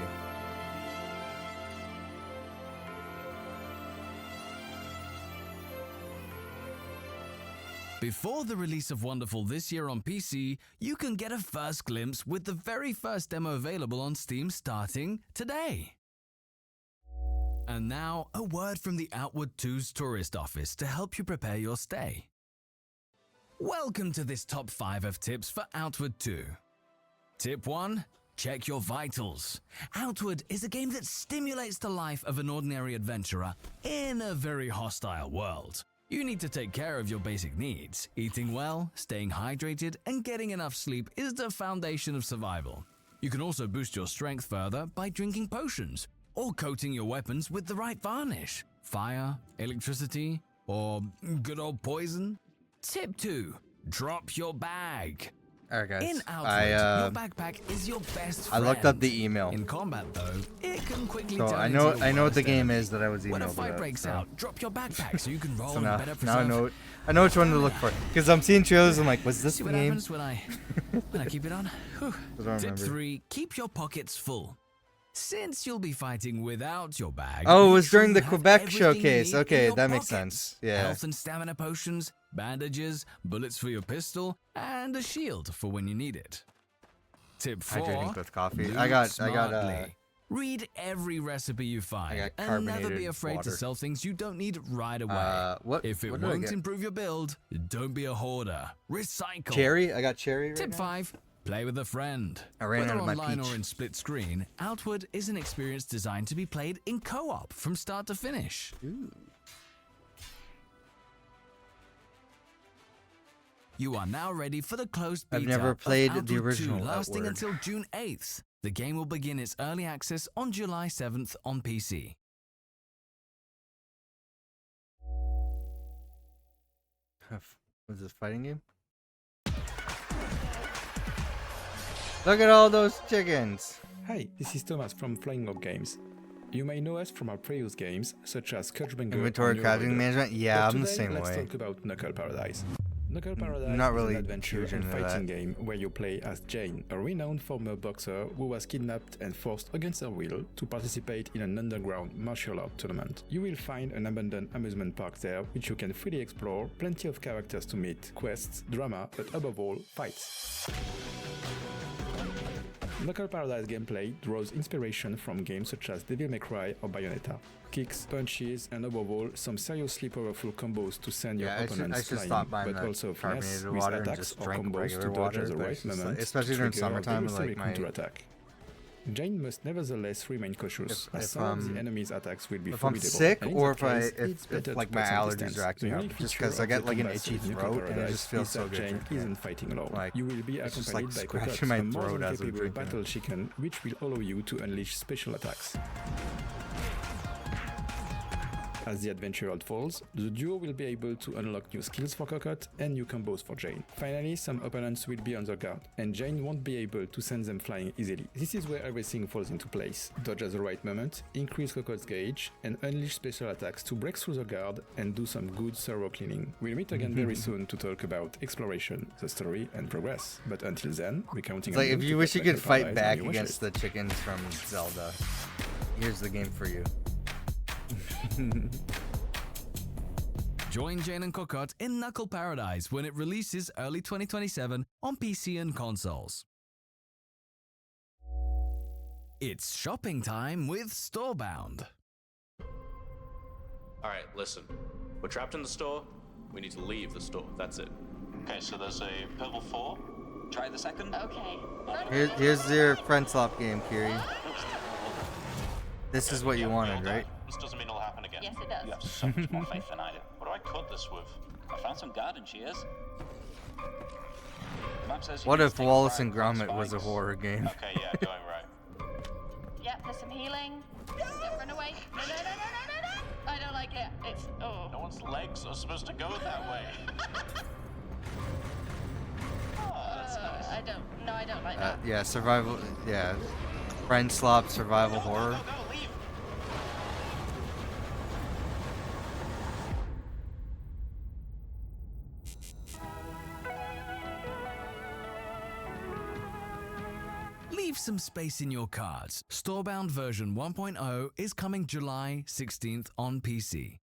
Before the release of Wonderful this year on PC, you can get a first glimpse with the very first demo available on Steam starting today. And now, a word from the Outward 2's tourist office to help you prepare your stay. Welcome to this top 5 of tips for Outward 2. Tip 1. check your vitals. Outward is a game that stimulates the life of an ordinary adventurer in a very hostile world. You need to take care of your basic needs. Eating well, staying hydrated, and getting enough sleep is the foundation of survival. You can also boost your strength further by drinking potions or coating your weapons with the right varnish. Fire, electricity, or good old poison. Tip 2. Drop your bag. Alright guys, In Outward, your backpack is your best friend. I looked up the email. In combat though, it can quickly So turn I into know your what the worst game enemy. is that I was emailed When a fight about, breaks so. out, drop your backpack so you can roll So and now better I preserve. know which one to look for. Because I'm seeing trailers, I'm like, was this See the what game? happens when I keep it on? Whew. I don't Tip remember. 3, keep your pockets full. Since you'll be fighting without your bag, Oh, it make was sure during you the have Quebec everything you showcase. need in Okay, your that makes pockets. sense. Yeah. Health and stamina potions, bandages, bullets for your pistol, and a shield for when you need it. Tip 4. Hydrating with coffee. loot I got smartly. Read every recipe you find got and never be carbonated afraid to water. sell things you don't need right away. What? If it what did I won't get? improve your build, don't be a hoarder. Recycle. Cherry? I got cherry right Tip now? 5. Play with a friend. I ran Whether out of my online peach. or in split screen, Outward is an experience designed to be played in co-op from start to finish. Ooh. You are now ready for the closed beta I've never of played the Outward 2, original lasting Outward. until June 8th. The game will begin its early access on July 7th on PC. Was this a fighting game? Look at all those chickens. Hi, this is Thomas from Flying Log Games. You may know us from our previous games, such as Scotchbanger Inventory and New crafting Order. management? Yeah, But I'm the today, same let's way. talk about Knuckle Paradise. Knuckle Paradise not is really an adventure huge and into fighting that. game where you play as Jane, a renowned former boxer who was kidnapped and forced against her will to participate in an underground martial art tournament. You will find an abandoned amusement park there, which you can freely explore, plenty of characters to meet, quests, drama, but above all, fights. Knuckle Paradise gameplay draws inspiration from games such as Devil May Cry or Bayonetta. Kicks, punches, and above all, some seriously powerful combos to send your Yeah, opponents I should flying, stop buying but the also finesse carbonated with water and attacks just or drink combos regular to dodge water, at the but right it's just moment, like- especially during trigger summertime, the like my- counterattack. Jane must nevertheless remain cautious, as if, some of the enemy's attacks will be if I'm formidable. sick and in or that if I- case, if- it's better like to my put some allergies distance. are acting The up, unique just feature 'cause I of get, the like, an combats itchy of Knuckle throat, and it Paradise just feels is so that good Jane drinking it. isn't fighting alone. Like, you will be it's just, accompanied like, by scratching Cocotte, my a more throat than as I'm capable drinking it. battle chicken, which will allow you to unleash special attacks. As the adventure unfolds, the duo will be able to unlock new skills for Cocotte and new combos for Jane. Finally, some opponents will be on their guard, and Jane won't be able to send them flying easily. This is where everything falls into place. Dodge at the right moment, increase Cocotte's gauge, and unleash special attacks to break through the guard and do some good thorough cleaning. We'll meet again very soon to talk about exploration, the story, and progress. But until then, we're counting It's on like if to you get wish you could Knuckle fight Paradise on back your against wishlist. the chickens from Zelda, here's the game for you. Join Jane and Cocotte in Knuckle Paradise when it releases early 2027 on PC and consoles. It's shopping time with Storebound. Alright, listen. We're trapped in the store. We need to leave the store. That's it. Okay, so there's a Pebble 4. Try the second. Okay. Here's your friend swap game, Kiri. This is what you wanted, right? This doesn't mean it'll happen again. Yes, it does. You have so much more faith than I do. What do I cut this with? I found some garden shears. The map says you What need if to take Wallace fire and Gromit spikes. was a horror game? Okay, yeah, going right. Yep, there's some healing. Don't run away. No, no, no, no, no, no, no. I don't like it. It's, oh. No one's legs are supposed to go that way. I don't, no, I don't like that. Yeah, survival. Yeah, friend swap survival horror. Leave some space in your cards. Storebound version 1.0 is coming July 16th on PC.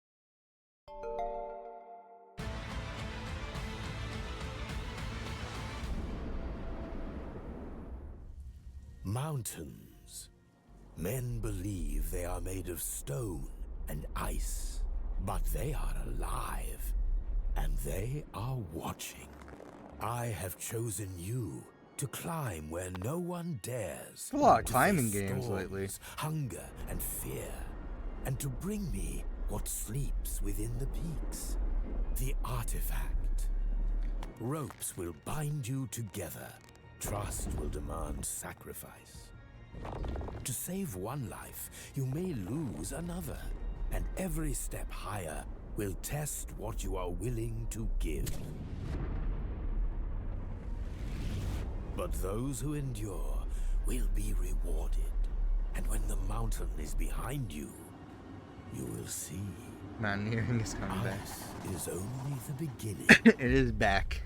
Mountains. Men believe they are made of stone and ice, but they are alive, and they are watching. I have chosen you to climb where no one dares. A lot of to climbing face games storms, lately. Hunger and fear, and to bring me what sleeps within the peaks. The artifact. Ropes will bind you together. Trust will demand sacrifice. To save one life, you may lose another, and every step higher will test what you are willing to give. But those who endure will be rewarded, and when the mountain is behind you, you will see. Mountaineering is coming back. Is only the beginning. It is back.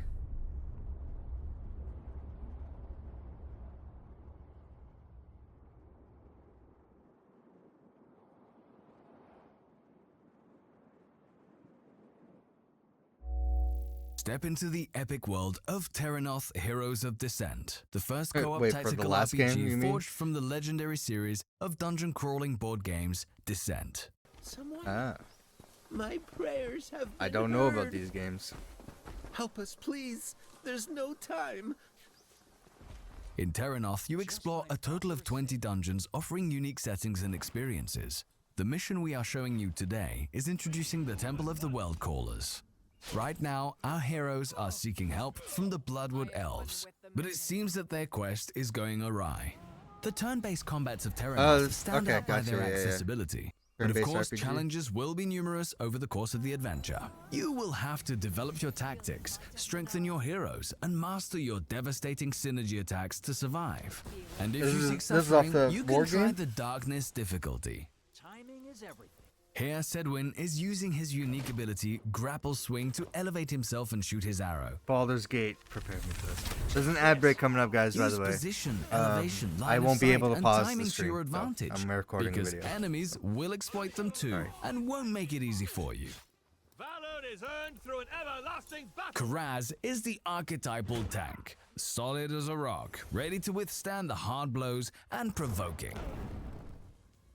Step into the epic world of Terranoth Heroes of Descent, the first Wait, co-op for the tactical last game, you RPG mean? forged from the legendary series of dungeon-crawling board games, Descent. Someone. My prayers have been I don't know about heard. these games. Help us, please. There's no time. In Terranoth, you explore a total of 20 dungeons offering unique settings and experiences. The mission we are showing you today is introducing the Temple of the World Callers. Right now, our heroes are seeking help from the Bloodwood Elves, but it seems that their quest is going awry. The turn-based combats of Terranoth stand out by their accessibility. And of Turn-based course, RPG. challenges will be numerous over the course of the adventure. You will have to develop your tactics, strengthen your heroes, and master your devastating synergy attacks to survive. And if you seek this is off suffering, the you can board try game? the Darkness difficulty. Timing is everything. Here, Sedwin is using his unique ability, Grapple Swing, to elevate himself and shoot his arrow. Baldur's Gate, prepare me for this. There's an ad break coming up, guys, by Use the way. position, elevation, line I of won't be sight, able to and pause timing the to your stream. So advantage, I'm recording the because video. enemies will exploit them too, and won't make it easy for you. Valor is earned through an everlasting battle. Karaz is the archetypal tank, solid as a rock, ready to withstand the hard blows and provoking.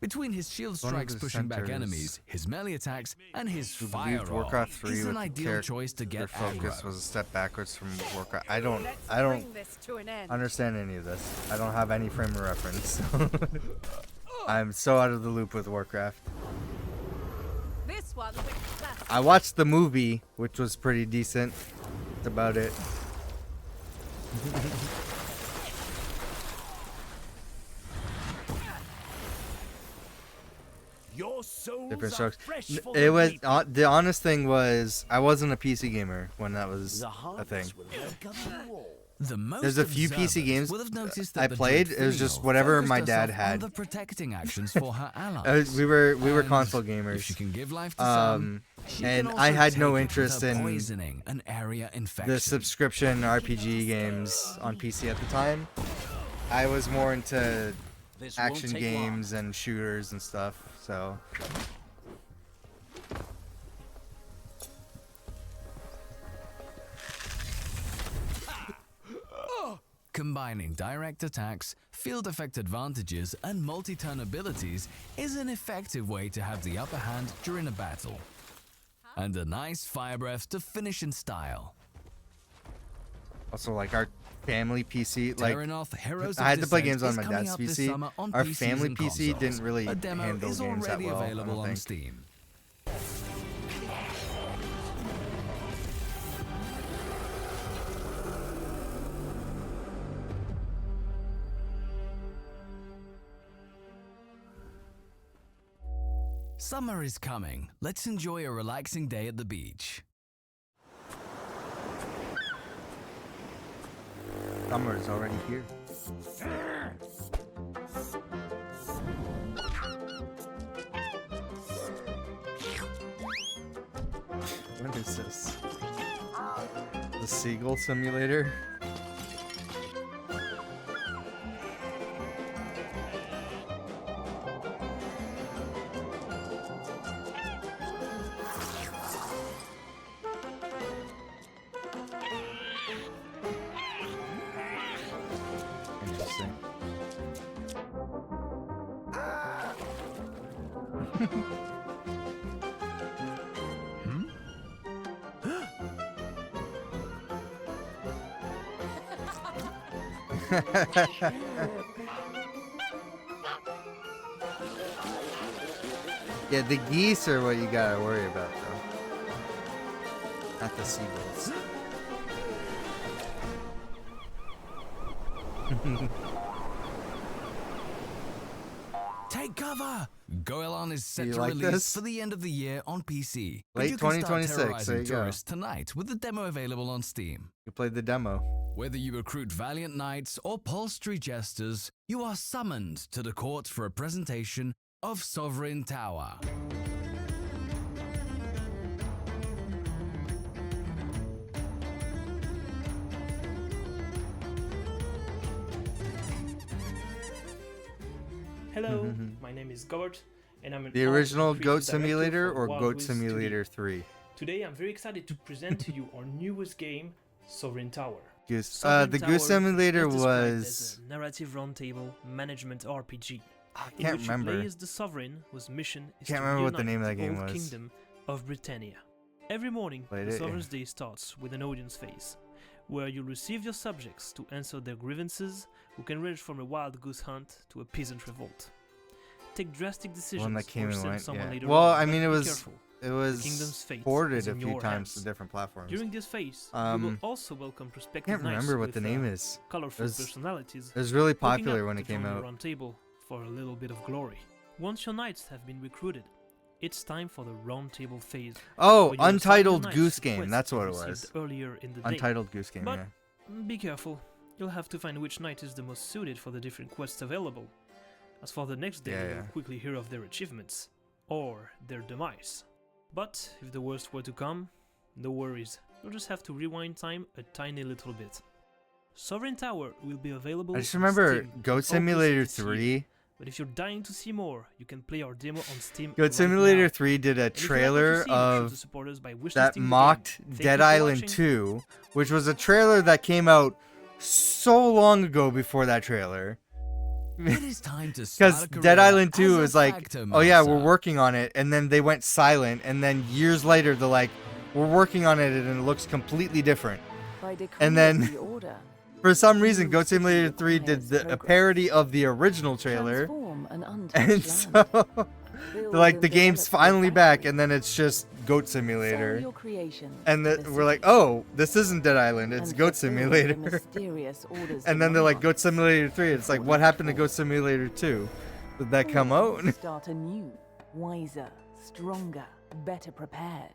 Between his shield One of strikes the pushing back centers enemies, his melee attacks, and his Who fire believed Warcraft 3 he's an with the ideal choice to their get focus aggro. was a step backwards from Warcraft. I Let's don't bring this to an end. understand any of this. I don't have any frame of reference. I'm so out of the loop with Warcraft. This one's a classic. I watched the movie, which was pretty decent. That's about it. Your souls Different are strokes. fresh for It the was reaping. the honest thing was I wasn't a PC gamer when that was a thing. The most There's a few observers PC games will have noticed I that the played. Druid It was just Female whatever focused my dad herself had. on the protecting actions for her allies. We were And console if gamers. she can give life to some, she and can I also had take no it with interest her in poisoning an area infection. the subscription RPG games on PC at the time. I was more into This won't action take games and shooters and stuff. So Combining direct attacks, field effect advantages, and multi-turn abilities is an effective way to have the upper hand during a battle. And a nice fire breath to finish in style. also like our family PC, like Terranoth Heroes I of had to play Descent games on is my coming dad's out this PC. summer on Our PCs family and PC consoles. didn't really A demo handle is games that already well. I available don't on think. Steam. Summer is coming. Let's enjoy a relaxing day at the beach. Summer is already here. What is this? The Seagull Simulator? Interesting. Yeah, the geese are what you gotta worry about, though. Not the seagulls. Take cover! Goelan is set You to like release this? for the end of the year on PC. But Late you can start 2026, there terrorizing you go. tourists tonight with the demo available on Steam. You played the demo. Whether you recruit valiant knights or paltry jesters, you are summoned to the court for a presentation of Sovereign Tower. Hello, my name is Gobert, and I'm an The art original and Goat creative director Simulator for or Wild Goat Goose Simulator Studio. 3? Today, I'm very excited to present to you our newest game, Sovereign Tower. Goose. Sovereign The Tower Goose Simulator is described was. as a narrative roundtable management RPG. I in can't which remember. You play as the sovereign whose mission is Can't to remember what the reunite name of that game old was. Kingdom of Britannia. Every morning, Played the it, yeah. Sovereign's Day starts with an audience phase, where you'll receive your subjects to answer their grievances, who can range from a wild goose hunt to a peasant revolt. Take drastic decisions One that came or and send went. someone Yeah. later Well, on, I but mean, it be was careful. it The kingdom's was fate ported is a in few your times hands. to different platforms. During this phase, you will also welcome prospective can't knights remember what with, the name is. colorful It was- personalities. it was really looking popular up when to it came join the out. round table for a little bit of glory. Once your knights have been recruited, it's time for the round table phase. Oh, where you assign your Untitled knights Goose to Game. quests That's you what it received was. Earlier in the day. Untitled Goose Game. But Yeah. be careful. You'll have to find which knight is the most suited for the different quests available. As for the next day, Yeah, you'll yeah. quickly hear of their achievements or their demise. But if the worst were to come, no worries. You'll just have to rewind time a tiny little bit. Sovereign Tower will be available. I just on remember Steam in Goat August Simulator this year. 3. But if you're dying to see more, you can play our demo on Steam. Goat right Simulator now. 3 did a And if you like what you trailer see, make sure to of support us by that wishlisting the mocked game. Thank Dead you for Island watching. 2, which was a trailer that came out so long ago before that trailer. It is time to Because start a Dead career Island 2 as a is like, Factomaster. oh yeah, we're working on it, and then they went silent, and then years later they're like, we're working on it, and it looks completely different. By decree And of then, the order, for some reason, Goat Simulator 3 did a parody of the original trailer, transform an untouched and land. so they're like, the game's finally back, and then it's just Goat Sell Simulator. your creations And to the we're like, oh, this isn't Dead Island, it's and Goat fulfill the Simulator. mysterious orders And of then they're your like, heart. Goat Simulator 3. It's like, what happened to Goat Simulator 2? Did that come out? Start anew, wiser, stronger, better prepared.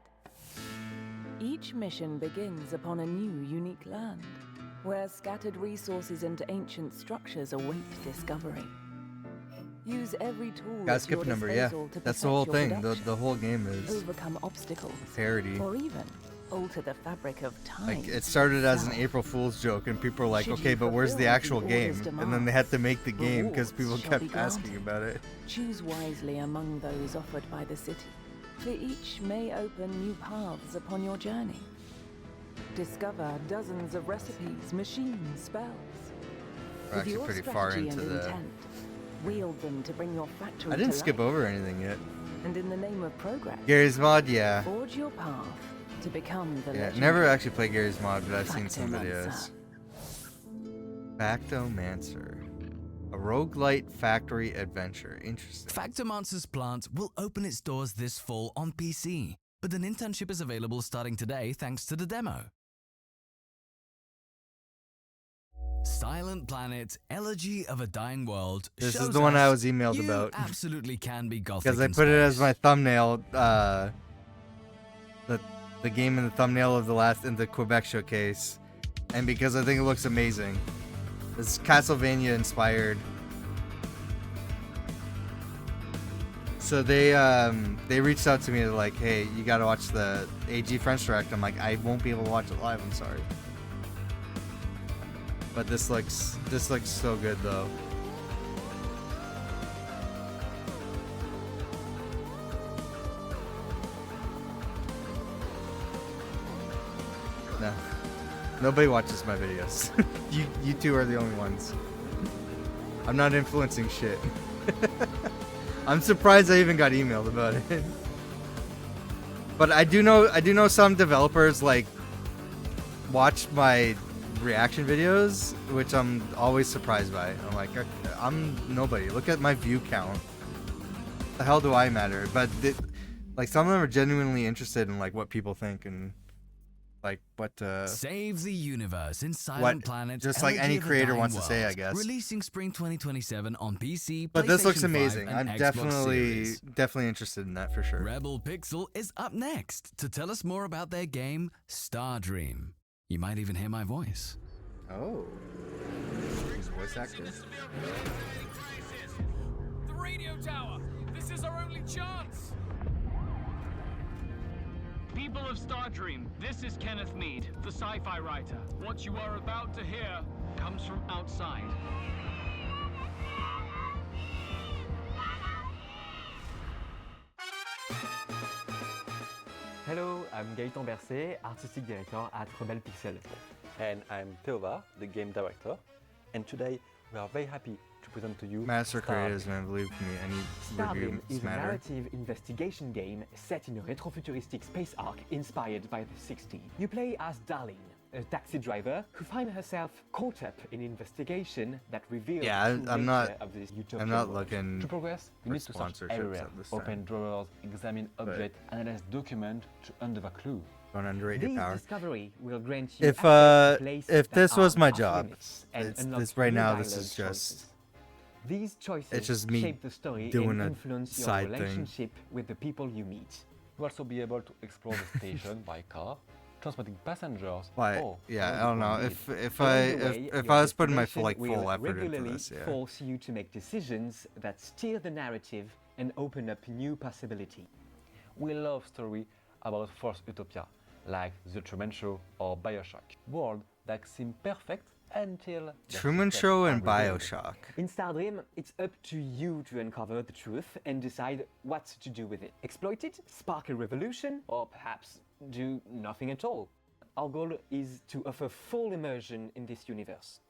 Each mission begins upon a new, unique land, where scattered resources and ancient structures await discovery. Use every tool Gotta at skip your a number, yeah. disposal to That's the perfect whole your thing. production. The whole game is Overcome obstacles, parody. or even alter the fabric of time. Like, it started as an itself. April Fool's joke, and people were like, Should okay, you but where's the fulfill actual the game? order's And then they had to make the game because people rewards shall be kept asking granted. about it. Choose wisely among those offered by the city, for each may open new paths upon your journey. Discover dozens of recipes, machines, spells. We're actually pretty far into the... intent, wield them to bring your factory I didn't to skip life. over anything yet. And in the name of progress, Gary's Mod, yeah. forge your path to become the Yeah, legendary never actually played Gary's Mod, but I've seen some Factomancer. videos. Factomancer. A roguelite factory adventure. Interesting. Factomancer's plant will open its doors this fall on PC, but an internship is available starting today thanks to the demo. Silent Planet, Elegy of a Dying World. This is shows the one I us was emailed you about. absolutely can be gothic Because I in put it as space. my thumbnail, the game in the thumbnail of in the Quebec showcase, and because I think it looks amazing. It's Castlevania inspired. So they reached out to me, like, hey, you gotta watch the AG French Direct. I'm like, I won't be able to watch it live. I'm sorry. But this looks so good though. No. Nobody watches my videos. you two are the only ones. I'm not influencing shit. I'm surprised I even got emailed about it. But I do know some developers like watch my reaction videos, which I'm always surprised by. I'm like, I'm nobody. Look at my view count. The hell do I matter? But like some of them are genuinely interested in like what people think and like what Save the universe in Silent Planet. Just like any creator wants to say, I guess. Releasing spring 2027 on PC. But this looks PlayStation 5, amazing. and I'm Xbox definitely interested in that for sure. Rebel Pixel is up next to tell us more about their game Stardream. You might even hear my voice. Oh. He's a voice actor. The radio tower! This is our only chance! People of Stardream, this is Kenneth Mead, the sci-fi writer. What you are about to hear comes from outside. Hello, I'm Gaëtan Berset, Artistic Director at Rebel Pixel. And I'm Theovar, the Game Director. And today we are very happy to present to you Master creators, man, believe me, any Stardream reviews is a matter. narrative investigation game set in a retrofuturistic space arc inspired by the 60s. You play as Darlene, a taxi driver who finds herself caught up in an investigation that reveals Yeah, the true I'm not. nature of this utopian I'm not world. looking. To progress, you for need to search sponsorships everywhere. at this Open time. drawers, examine objects, analyze documents to uncover clues. Don't underrate your This power. discovery will grant you If access to places if this that was are my off job, limits and it's, unlock this right new now, this dialogue is choices. just. These choices It's just me shape the story doing and a influence your side thing. relationship with the people you meet. You'll also be able to explore the station by car, transporting passengers. Why? or Yeah, I don't know. only If Along I the way, if your I was putting my destination full will effort into regularly this, yeah. force you to make decisions that steer the narrative and open up new possibility. We love stories about false utopia, like The Truman Show or Bioshock. World that seem perfect until the Truman systems Show are and revealed. Bioshock. In Stardream, it's up to you to uncover the truth and decide what to do with it. Exploit it, spark a revolution, or perhaps do nothing at all. Our goal is to offer full immersion in this universe.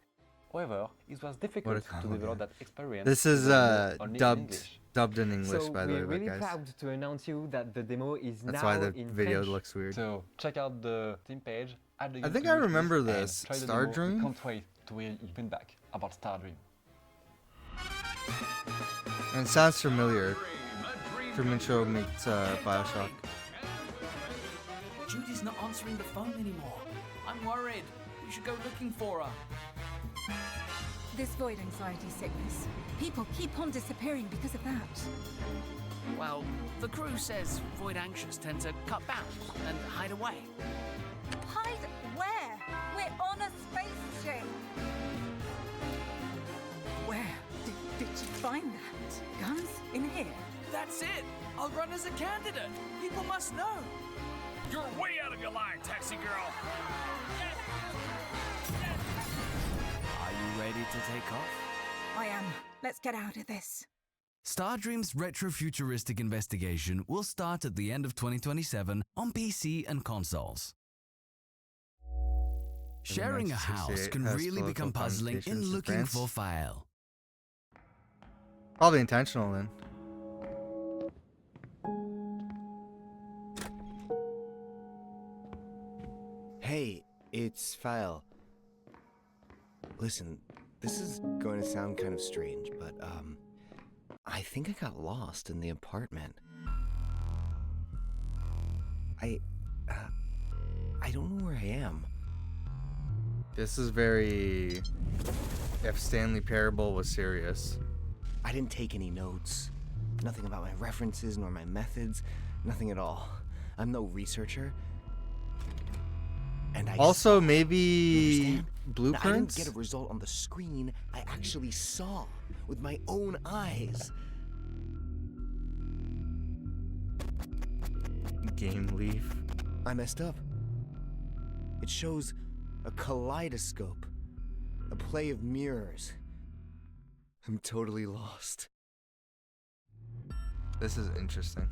However, it was difficult to compliment. develop that experience. This is only in English. dubbed in English, So by the we're way, really guys. proud to announce you that the demo is That's now why the in video French. looks weird. So check out the team page. Add the I think YouTube I wishlist remember and this. try the demo. Stardream? We can't wait to hear your feedback about Stardream. And it sounds familiar. Truman Show meets Bioshock. Judy's not answering the phone anymore. I'm worried. We should go looking for her. This void anxiety sickness. People keep on disappearing because of that. Well, the crew says void anxious tend to cut back and hide away. Hide where? We're on a spaceship. Where did you find that? Guns in here? That's it. I'll run as a candidate. People must know. You're way out of your line, taxi girl! Are you ready to take off? I am. Let's get out of this. Stardream's retrofuturistic investigation will start at the end of 2027 on PC and consoles. Sharing a house can has really become political puzzling in connotations to looking France. for file. Probably intentional then. Hey, it's File. Listen, this is going to sound kind of strange, but, I think I got lost in the apartment. I don't know where I am. This is very. If Stanley Parable was serious. I didn't take any notes. Nothing about my references nor my methods. Nothing at all. I'm no researcher. And I Also, saw. maybe You understand? blueprints. I didn't get a result on the screen. I actually saw with my own eyes. Game leaf. I messed up. It shows a kaleidoscope, a play of mirrors. I'm totally lost. This is interesting.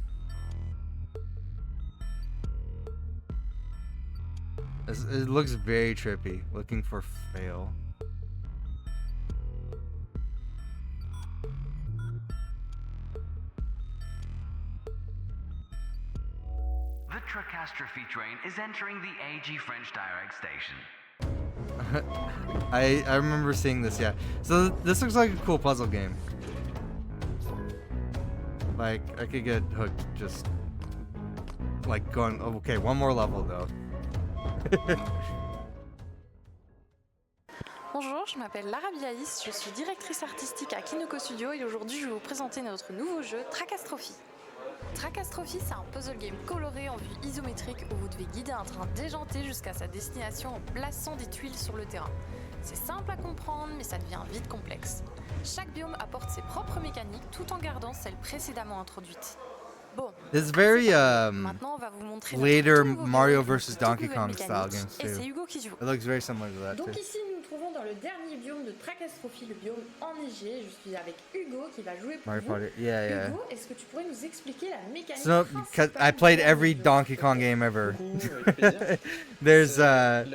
It looks very trippy. Looking for fail. The Tricastrophe train is entering the AG French Direct station. I remember seeing this. Yeah. So this looks like a cool puzzle game. Like I could get hooked just like going. Oh, okay, one more level though. Bonjour, je m'appelle Lara Biaïs, je suis directrice artistique à Kinoko Studio et aujourd'hui je vais vous présenter notre nouveau jeu Tracastrophe. Tracastrophe, c'est un puzzle game coloré en vue isométrique où vous devez guider un train déjanté jusqu'à sa destination en plaçant des tuiles sur le terrain. C'est simple à comprendre mais ça devient vite complexe. Chaque biome apporte ses propres mécaniques tout en gardant celles précédemment introduites. Bon, This very maintenant on va vous montrer later notre tout nouveau Mario game vs avec Donkey toutes Kong nouvelles style mécaniques. games Et c'est too. Hugo qui joue. It looks very similar to that Donc too. ici, nous nous trouvons dans le dernier biome de Tracastrophe, le biome enneigé. Je suis avec Hugo qui va jouer pour Mario vous. Party. Yeah, yeah. Hugo, est-ce que tu pourrais nous expliquer la mécanique So, because I played every Donkey Kong game ever. There's the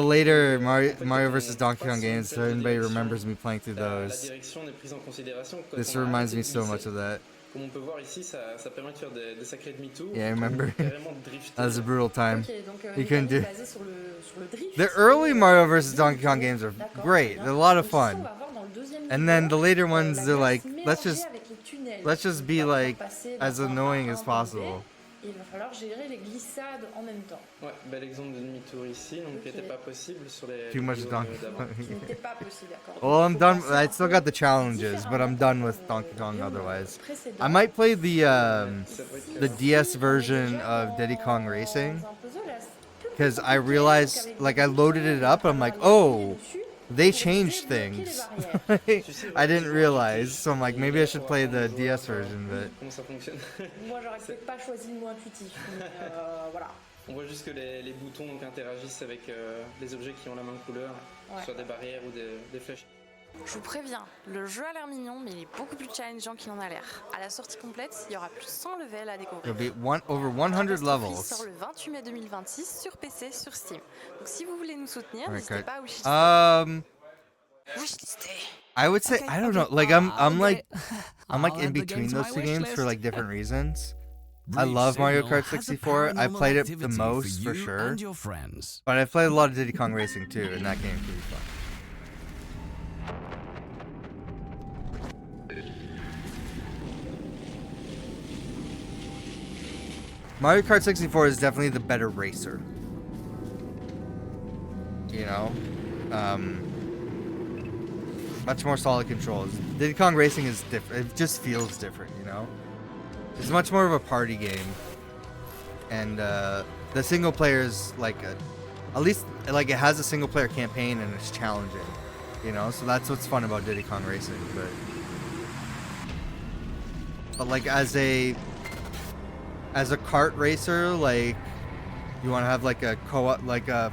later Mario vs Donkey Kong games. So anybody remembers me playing through those. This reminds me so much of that. Comme on peut voir ici, ça permet de faire des sacrés demi-tours. Yeah, I remember. Carrément de drifter. That was a brutal time. Ok, donc You couldn't do. basé sur le drift. The early Mario vs Donkey Kong games are great. They're a lot of fun. And then the later ones, they're like, let's just be like as annoying as possible. Et il va falloir gérer les glissades en même temps. Ouais, bel exemple de demi-tour ici, donc qui n'était pas possible sur les. Too much vidéos Donkey d'avant. Kong. Qui n'était pas possible, d'accord. Well, I'm done. I still got the challenges, but I'm done with Donkey Kong otherwise. I might play the DS version of Diddy Kong Racing, because I realized, like, I loaded it up, and I'm like, oh, they changed things. I didn't realize, so I'm like, maybe I should play the DS version, but. Comment ça fonctionne? Moi, j'aurais peut-être pas choisi le mot intuitif, mais voilà. On voit juste que les boutons donc, interagissent avec les objets qui ont la même couleur, Ouais. soit des barrières ou des flèches. Je vous préviens, le jeu a l'air mignon, mais il est beaucoup plus challengeant qu'il en a l'air. À la sortie complète, il y aura plus de 100 levels à découvrir. There'll be over 100 Tracastrophe levels. sort le 28 mai 2026 sur PC, sur Steam. Donc si vous voulez nous soutenir, Alright, n'hésitez good. pas à wishlister. I would say I don't know. Like I'm like I'll in add the between game to those my two wish games for list. like different reasons. I Breach love Mario Signal Kart has a 64. I paranormal played it the activity most for you sure. and your friends. But I played a lot of Diddy Kong Racing too, and that game can be fun. Mario Kart 64 is definitely the better racer. You know? Much more solid controls. Diddy Kong Racing is different. It just feels different, you know? It's much more of a party game. And the single player is like at least like it has a single player campaign and it's challenging, you know. So that's what's fun about Diddy Kong Racing. But like as a kart racer, like you want to have like a co-op, like a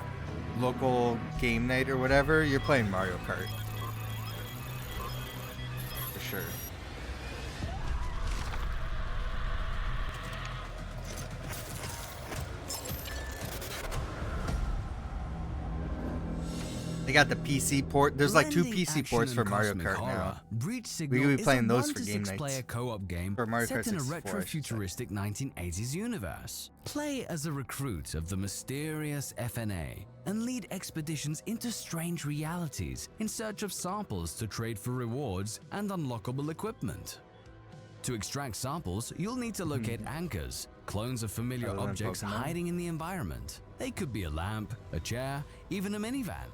local game night or whatever, you're playing Mario Kart for sure. They got the PC port. There's like 2 Blending PC action ports for and Mario cosmic Kart horror, now. Breach We Signal could be playing is a those for 1 to game 6 player nights. co-op game For Mario set Kart in a 64, I should say. retro-futuristic 1980s universe. Play as a recruit of the mysterious FNA and lead expeditions into strange realities in search of samples to trade for rewards and unlockable equipment. To extract samples, you'll need to locate anchors, clones of familiar Other than objects Pokemon. hiding in the environment. They could be a lamp, a chair, even a minivan.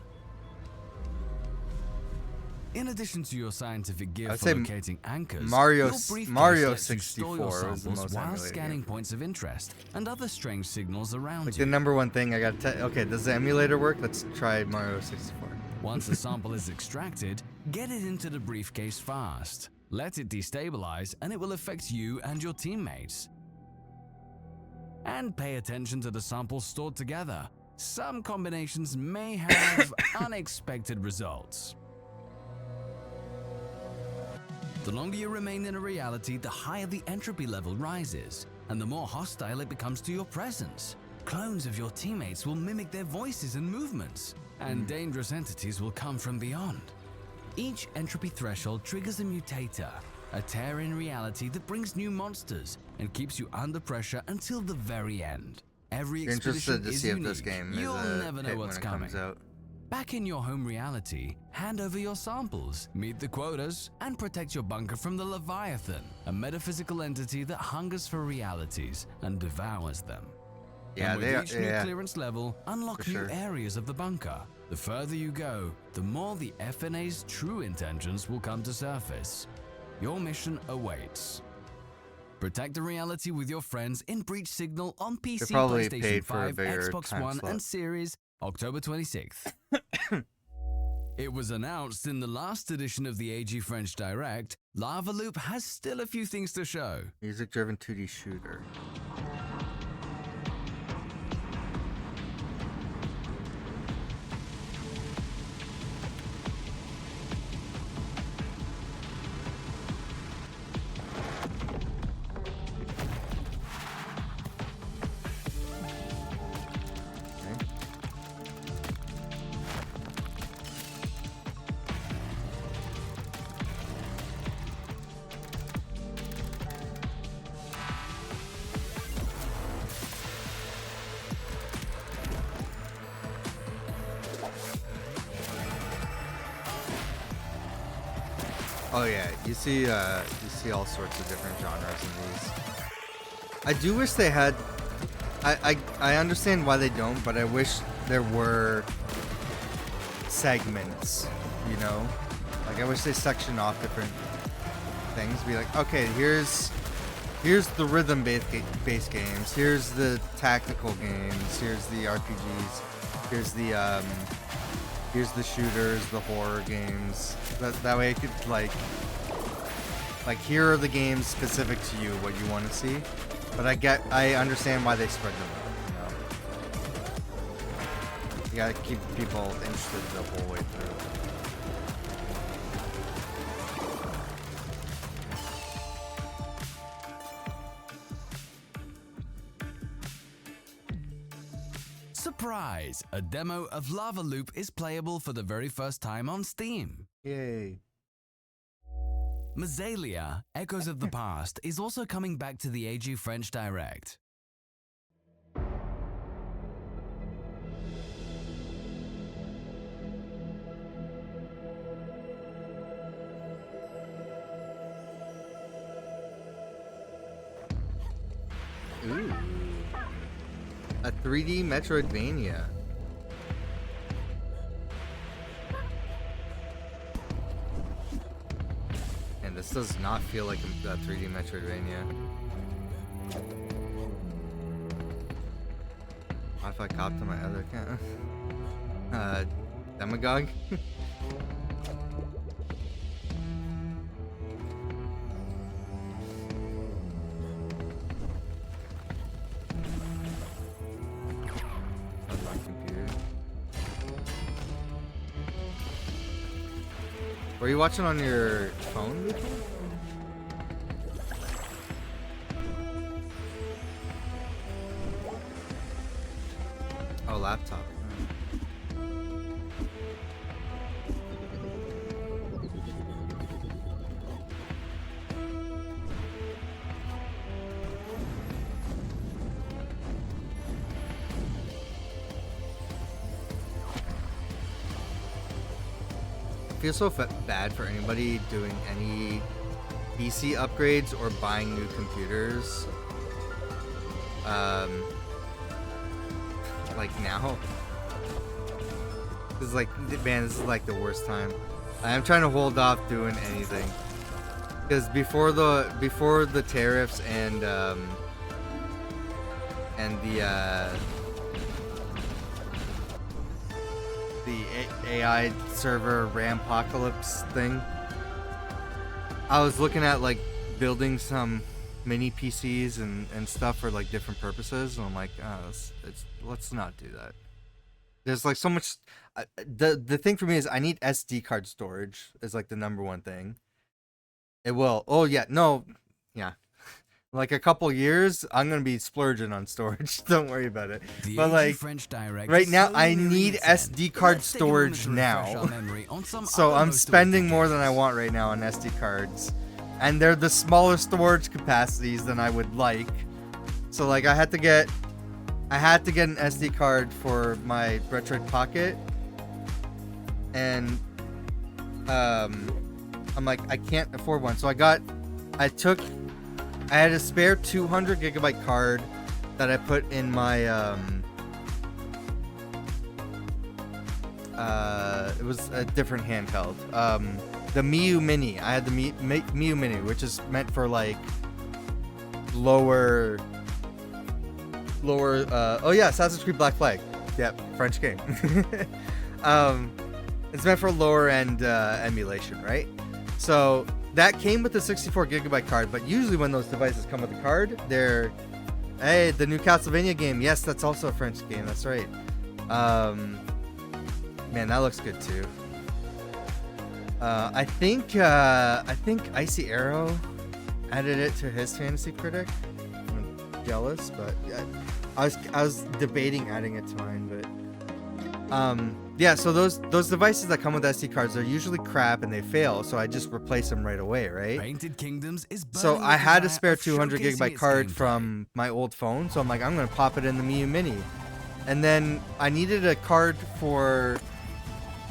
In addition to your scientific gear I'd for say locating anchors, Mario your briefcase Mario lets you store 64 your is the samples most while emulated scanning game. points of interest and other strange signals around Like you. the number one thing I gotta tell. Okay, does the emulator work? Let's try Mario 64. Once the sample is extracted, get it into the briefcase fast. Let it destabilize and it will affect you and your teammates. And pay attention to the samples stored together. Some combinations may have unexpected results. The longer you remain in a reality, the higher the entropy level rises, and the more hostile it becomes to your presence. Clones of your teammates will mimic their voices and movements, and dangerous entities will come from beyond. Each entropy threshold triggers a mutator, a tear in reality that brings new monsters and keeps you under pressure until the very end. Every You're expedition interested to is see if unique. this game is You'll a never know hit when what's it coming. comes out. Back in your home reality, hand over your samples, meet the quotas, and protect your bunker from the Leviathan, a metaphysical entity that hungers for realities and devours them. Yeah, and with they are. each new Yeah, clearance level, unlock for new sure. areas of the bunker. The further you go, the more the FNA's true intentions will come to surface. Your mission awaits. Protect the reality with your friends in Breach Signal on PC, probably PlayStation paid for a 5, bigger Xbox time One, slot. and Series, October 26th. It was announced in the last edition of the AG French Direct, Lava Loop has still a few things to show. Music-driven 2D shooter. Oh yeah, you see all sorts of different genres in these. I do wish they had. I understand why they don't, but I wish there were segments. You know, like I wish they sectioned off different things. Be like, okay, here's the rhythm-based games. Here's the tactical games. Here's the RPGs. Here's the shooters, the horror games. That way I could like here are the games specific to you, what you want to see. But I understand why they spread them out, you know. You gotta keep people interested the whole way through. Surprise! A demo of Lava Loop is playable for the very first time on Steam. Yay. Mazalia, Echoes of the Past, is also coming back to the AG French Direct. Ooh. A 3D Metroidvania. And this does not feel like a 3D Metroidvania. What if I copped to my other account? Demagogue? Were you watching on your phone before? Oh, laptop. I feel so bad for anybody doing any PC upgrades or buying new computers. Like now. This is like, man, this is like the worst time. I'm trying to hold off doing anything. Because before the tariffs and the AI server Rampocalypse thing, I was looking at like building some mini PCs and stuff for like different purposes, and I'm like, oh, let's not do that. There's like so much. The thing for me is I need SD card storage is like the number one thing. It will. Oh yeah, no, yeah. Like a couple years, I'm gonna be splurging on storage. Don't worry about it. The But AG like French Direct right is now, slowly I nearing need its end. SD card Let's take a moment storage to refresh now. our memory on some So other I'm most spending awaited more than I games. want right now on SD cards, and they're the smaller storage capacities than I would like. So like I had to get an SD card for my Retroid Pocket, and I'm like, I can't afford one. So I had a spare 200 gigabyte card that I put in my it was a different handheld. The Miu Mini. I had the Miu Mini, which is meant for like lower oh yeah, Assassin's Creed Black Flag. Yep, French game. It's meant for lower end emulation, right? So that came with the 64 gigabyte card, but usually when those devices come with a card, they're, hey, the new Castlevania game. Yes, that's also a French game. That's right. Man, that looks good too. I think Icy Arrow added it to his Fantasy Critic. I'm jealous, but yeah, I was debating adding it to mine, but yeah. So those devices that come with SD cards are usually crap and they fail, so I just replace them right away, right? Painted Kingdoms is So I had a spare desire of 200 showcasing gigabyte its card gameplay. from my old phone, so I'm like, I'm gonna pop it in the Miu Mini, and then I needed a card for.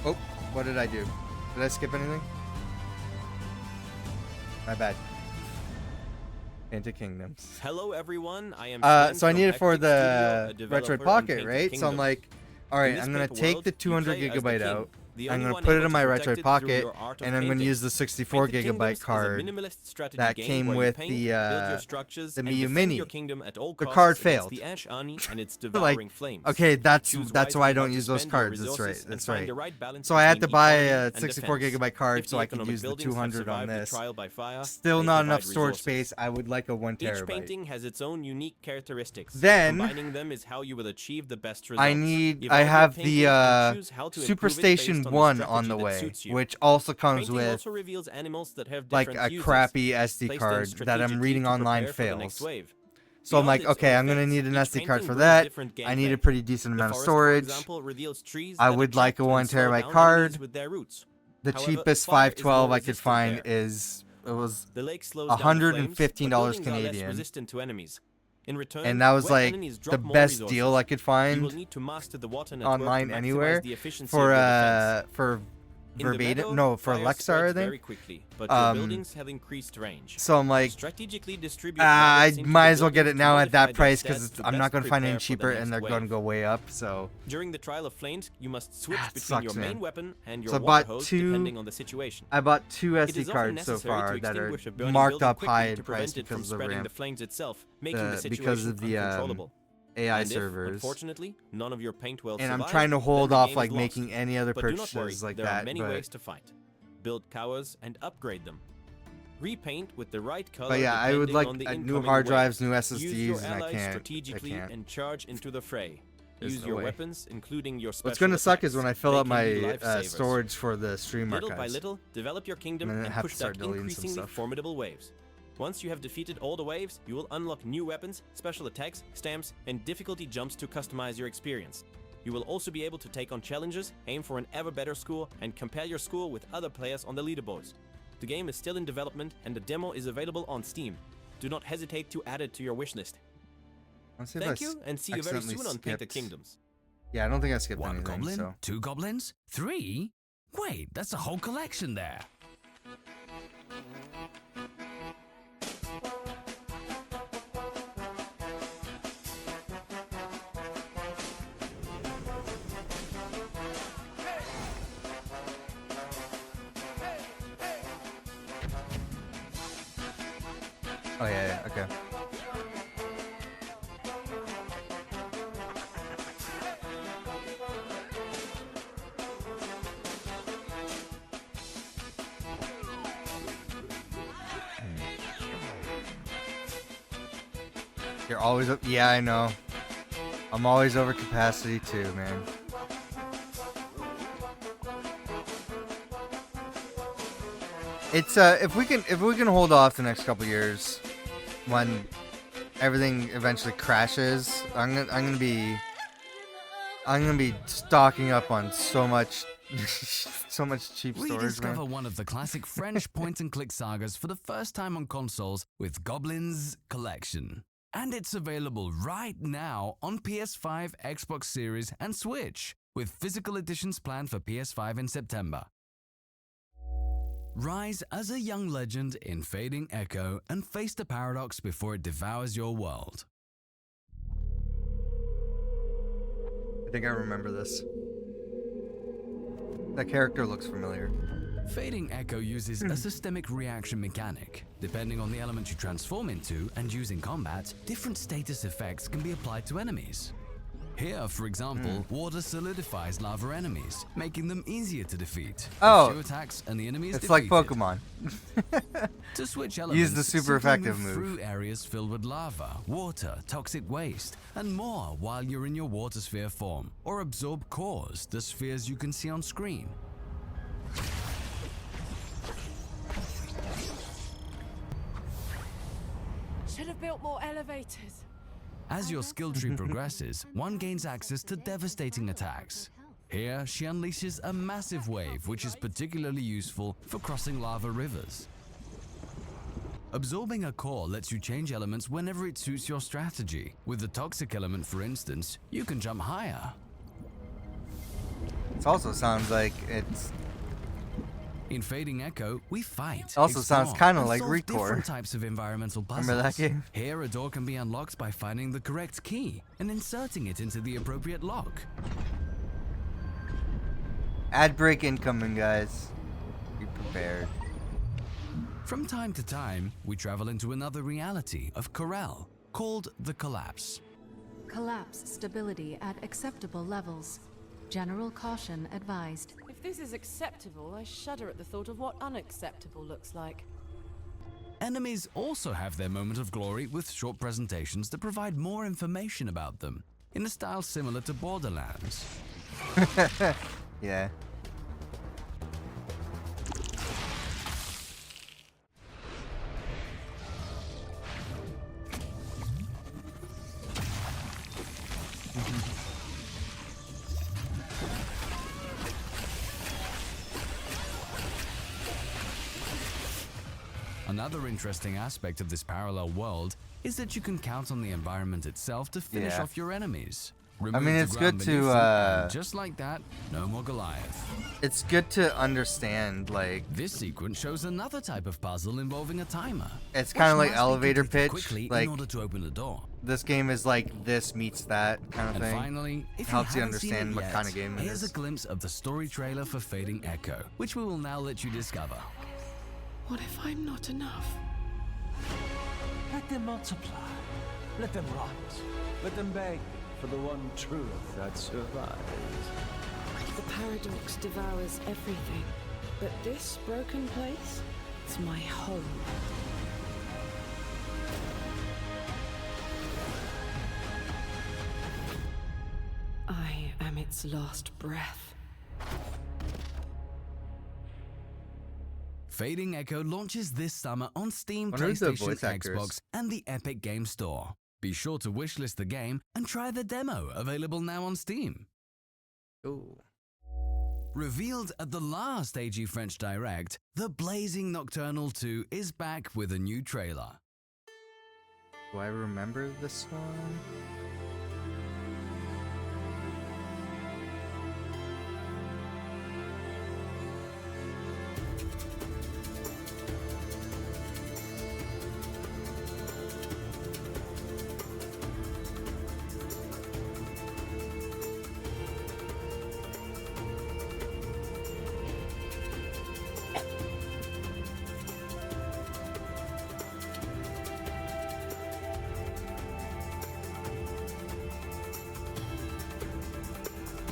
Oh, what did I do? Did I skip anything? My bad. Painted Kingdoms. Hello everyone, I am So I need it for the Retroid Pocket, right? So I'm like, all right, I'm gonna take the 200 gigabyte out. I'm gonna put it in my Retroid Pocket, and I'm gonna use the 64 gigabyte card that came with the Miu Mini. The card failed. Like, okay, that's why I don't use those cards. That's right. That's right. So I had to buy a 64 gigabyte card so I could use the 200 on this. Still not enough storage space. I would like a 1 Each terabyte. painting has its own unique characteristics. Then combining them is how you will achieve the best results. I have the Superstation 1 on the way, which also comes Painting with also reveals animals that have like different a uses, crappy SD placed card in that I'm strategically reading to online prepare for the next fails. wave. So I'm Beyond like, its okay, own I'm gonna effects, need an each SD card painting for brings that. different I need gameplay. a pretty decent The amount of forest, for storage. example, reveals trees I that would like a attract 1 and slow terabyte down card. enemies with their roots. The However, cheapest fire is 512 more I could resistant find there. was The lake slows down flames, but $115 buildings are less Canadian. resistant to enemies. In return, And that was when like enemies the drop more best resources, deal I could you find will need to master the water network to online maximize anywhere the efficiency for of your defense. for In the verbatim. meadow, No, for fire Lexar, I spreads think. very quickly, but your buildings have increased range. So I'm like, Strategically distribute I maggots into might the as well get buildings it to now at modify that their price stats because to I'm best not gonna find prepare any for the cheaper next and they're wave. gonna go way up. So During the Trial of Flames, you must switch it between your sucks, main man. weapon and your So I water bought hose two. depending on the situation. I bought two It SD is often cards so necessary to far that are extinguish a burning marked building up quickly high in to price prevent it from because of the spreading RAM. the flames itself, making the situation Because of the uncontrollable. AI And if, servers. unfortunately, none of your paint will And I'm survive, trying to then hold the off game like is lost. making any other But do not worry, purchases like there that. are many But ways to fight. Build towers and upgrade them. Repaint with the right color. But yeah, I would depending like on the new incoming hard wave. drives, new Use SSDs, your and I allies can't. strategically and charge into the fray. There's Use no your way. weapons, including your special What's gonna suck is when I fill up my making you lifesavers. storage for the stream Little by archives. little, develop your kingdom And then I and have to push start back deleting some increasingly stuff. formidable waves. Once you have defeated all the waves, you will unlock new weapons, special attacks, stamps, and difficulty jumps to customize your experience. You will also be able to take on challenges, aim for an ever better score, and compare your score with other players on the leaderboards. The game is still in development and the demo is available on Steam. Do not hesitate to add it to your wishlist. Let's see if Thank I you, and see you very accidentally soon on Painted skipped- Kingdoms. Yeah, I don't think I skipped One anything. goblin? So 2 goblins? 3? Wait, that's a whole collection there. oh yeah, okay. You're always up. Yeah, I know. I'm always over capacity too, man. It's if we can hold off the next couple years, when everything eventually crashes, I'm gonna be stocking up on so much so much cheap storage, Rediscover man. one of the classic French point-and-click sagas for the first time on consoles with Goblins Collection. And it's available right now on PS5, Xbox Series, and Switch. with physical editions planned for PS5 in September. Rise as a young legend in Fading Echo and face the paradox before it devours your world. I think I remember this. That character looks familiar. Fading Echo uses a systemic reaction mechanic. Depending on the element you transform into and use in combat, different status effects can be applied to enemies. Here, for example, water solidifies lava enemies, making them easier to defeat. Oh, few attacks and the enemy is it's defeated. like Pokemon. To switch elements, Use the super simply effective move move. through areas filled with lava, water, toxic waste, and more while you're in your water sphere form, or absorb cores, the spheres you can see on screen. Should have built more elevators. As your skill tree progresses, one gains access to devastating attacks. Here, she unleashes a massive wave, which is particularly useful for crossing lava rivers. Absorbing a core lets you change elements whenever it suits your strategy. With the toxic element, for instance, you can jump higher. It also sounds like it's... In Fading Echo, we fight. Also sounds explore, kinda and like solve Recore. different types of environmental puzzles. Remember that game? Here, a door can be unlocked by finding the correct key and inserting it into the appropriate lock. Ad break incoming, guys. Be prepared. From time to time, we travel into another reality of Corel, called the Collapse. Collapse stability at acceptable levels. General caution advised. If this is acceptable, I shudder at the thought of what unacceptable looks like. Enemies also have their moment of glory with short presentations that provide more information about them, in a style similar to Borderlands. Yeah. Another interesting aspect of this parallel world is that you can count on the environment itself to finish Yeah. off your enemies. I Remove mean, the it's ground good beneath to, them, and just like that, no more Goliath. It's good to understand, like... This sequence shows another type of puzzle involving a timer. It's kind of which like must be elevator completed pitch. quickly Like, in order to open the door. this game is like this meets that kind of And thing. finally, if Helps you haven't seen understand it what yet, kind of game it here's is. a glimpse of the story trailer for Fading Echo, which we will now let you discover. What if I'm not enough? Let them multiply. Let them rise. Let them beg for the one truth that survives. The paradox devours everything. But this broken place, it's my home. I am its last breath. Fading Echo launches this summer on Steam, Wonder who's the PlayStation, voice actors. Xbox, and the Epic Game Store. Be sure to wishlist the game and try the demo, available now on Steam. Ooh. Revealed at the last AG French Direct, The Blazing Nocturnal 2 is back with a new trailer. Do I remember this one?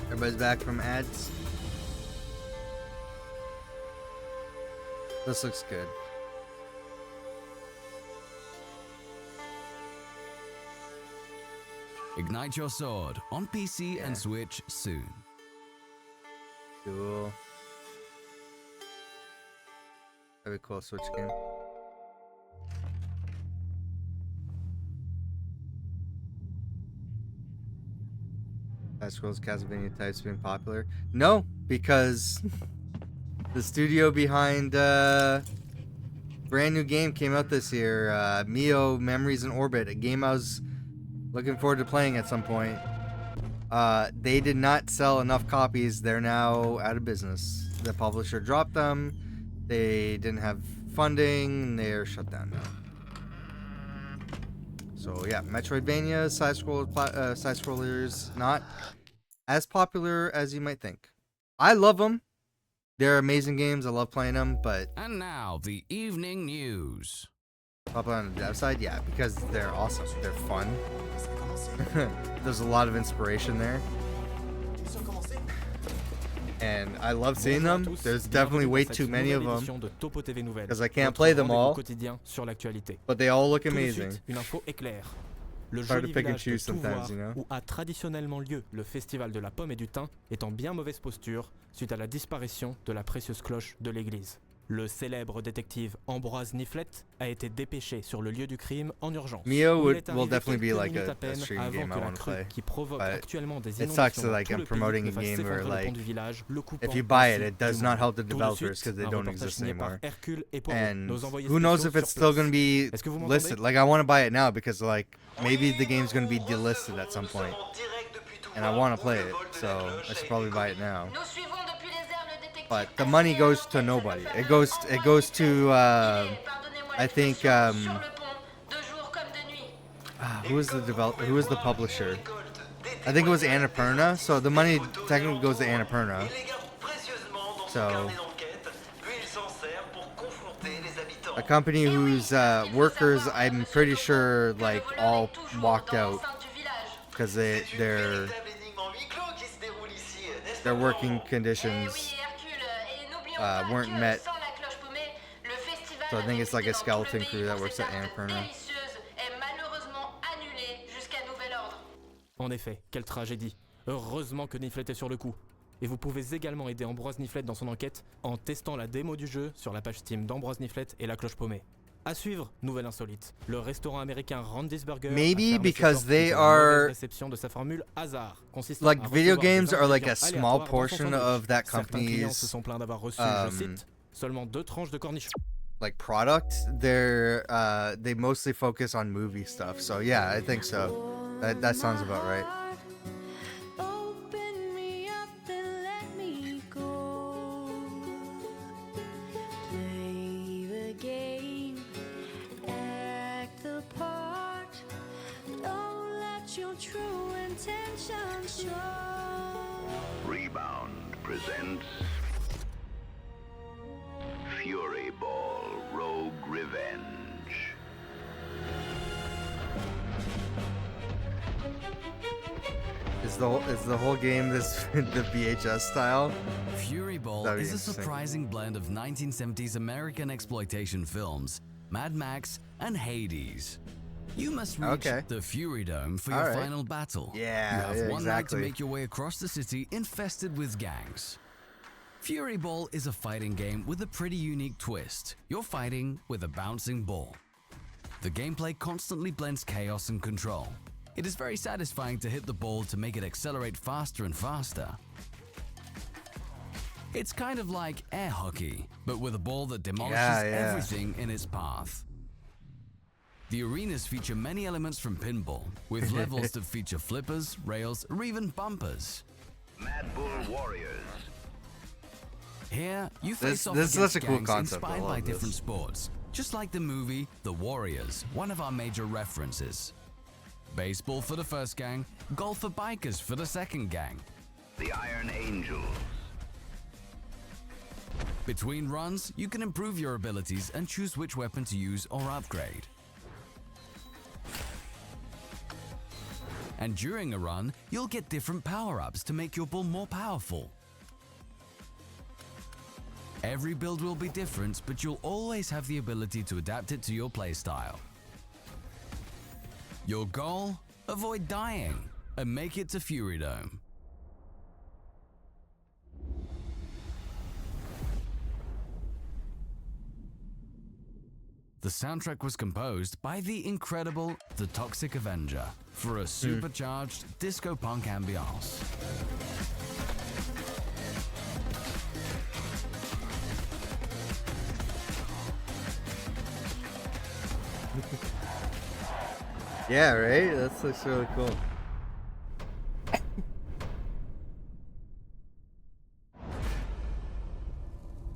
Everybody's back from ads. This looks good. Ignite Your Sword on PC and Switch soon. Cool. That'd be a cool Switch game. Elder Scrolls Castlevania types been popular? No, because the studio behind brand new game came out this year, Mio Memories in Orbit, a game I was looking forward to playing at some point. They did not sell enough copies. They're now out of business. The publisher dropped them. They didn't have funding. They're shut down now. So yeah, Metroidvania side scrollers not as popular as you might think. I love them. They're amazing games. I love playing them, but And now the evening news. popular on the dev side, yeah, because they're awesome. They're fun. There's a lot of inspiration there. And I love seeing them. There's definitely way too many of them because I can't play them all. But they all look amazing. Le Hard to joli pick and village de choose sometimes, Touvoir, you know? où a traditionnellement lieu le festival de la pomme et du thym, est en bien mauvaise posture suite à la disparition de la précieuse cloche de l'église. Le célèbre détective Ambroise Niflette a été dépêché sur le lieu du crime en urgence. Mio où il est will arrivé definitely be quelques like minutes a à peine stream avant game que I la want to crue play. qui provoque But actuellement des it sucks inondations that dans like tout I'm le promoting pays a ne fasse game where s'effondrer le pont like du village, le coupant if you buy it, ainsi it does du not monde. help the Tout de developers suite, because they un don't reportage exist signé par anymore. Hercule et Poirot, And nos envoyés who knows spéciaux if it's sur still place. gonna be Est-ce que vous listed? m'entendez? Like I want to buy it now because like maybe the game's gonna be delisted at some point, and I want to play it, so I should probably buy it now. But the money goes to nobody. It goes to I think who is the developer? Who is the publisher? I think it was Annapurna. So the money technically goes to Annapurna. So a company whose workers, I'm pretty sure, like all walked out because their working conditions weren't met. So I think it's like a skeleton crew that works at Annapurna. En effet, quelle tragédie. Heureusement que Niflette est sur le coup. Et vous pouvez également aider Ambroise Niflette dans son enquête en testant la démo du jeu sur la page Steam d'Ambroise Niflette et la cloche paumée. À suivre, nouvelle insolite. Le restaurant américain Randy's Burger Maybe a fermé ses because portes they suite à la mauvaise are réception de sa formule hasard, consistant like à video recevoir des games are like a ingrédients small aléatoires dans son portion sandwich. of that Certains clients se company's sont plaints d'avoir reçu, je cite, seulement 2 tranches de cornichons. like product. They mostly focus on movie stuff. So yeah, I think so. That sounds about right. Rebound presents Fury Ball Rogue Revenge. Is the whole game this the VHS style? Fury Ball That'd be is a interesting. surprising blend of 1970s American exploitation films, Mad Max, and Hades. You must reach Okay. the Fury Dome for your All right. final battle. Yeah, you have yeah, one night to exactly. make your way across the city infested with gangs. Fury Ball is a fighting game with a pretty unique twist. You're fighting with a bouncing ball. The gameplay constantly blends chaos and control. It is very satisfying to hit the ball to make it accelerate faster and faster. It's kind of like air hockey, but with a ball that demolishes Yeah. everything in its path. The arenas feature many elements from pinball, with levels that feature flippers, rails, or even bumpers. Mad Bull Warriors. Here, you This face off is against such a cool gangs concept. I inspired love by this. different sports, just like the movie The Warriors, one of our major references. Baseball for the first gang, golf for bikers for the second gang. The Iron Angels. Between runs, you can improve your abilities and choose which weapon to use or upgrade. And during a run, you'll get different power-ups to make your ball more powerful. Every build will be different, but you'll always have the ability to adapt it to your playstyle. Your goal? Avoid dying and make it to Fury Dome. The soundtrack was composed by the incredible The Toxic Avenger for a supercharged disco punk ambiance. Yeah, right? That looks really cool.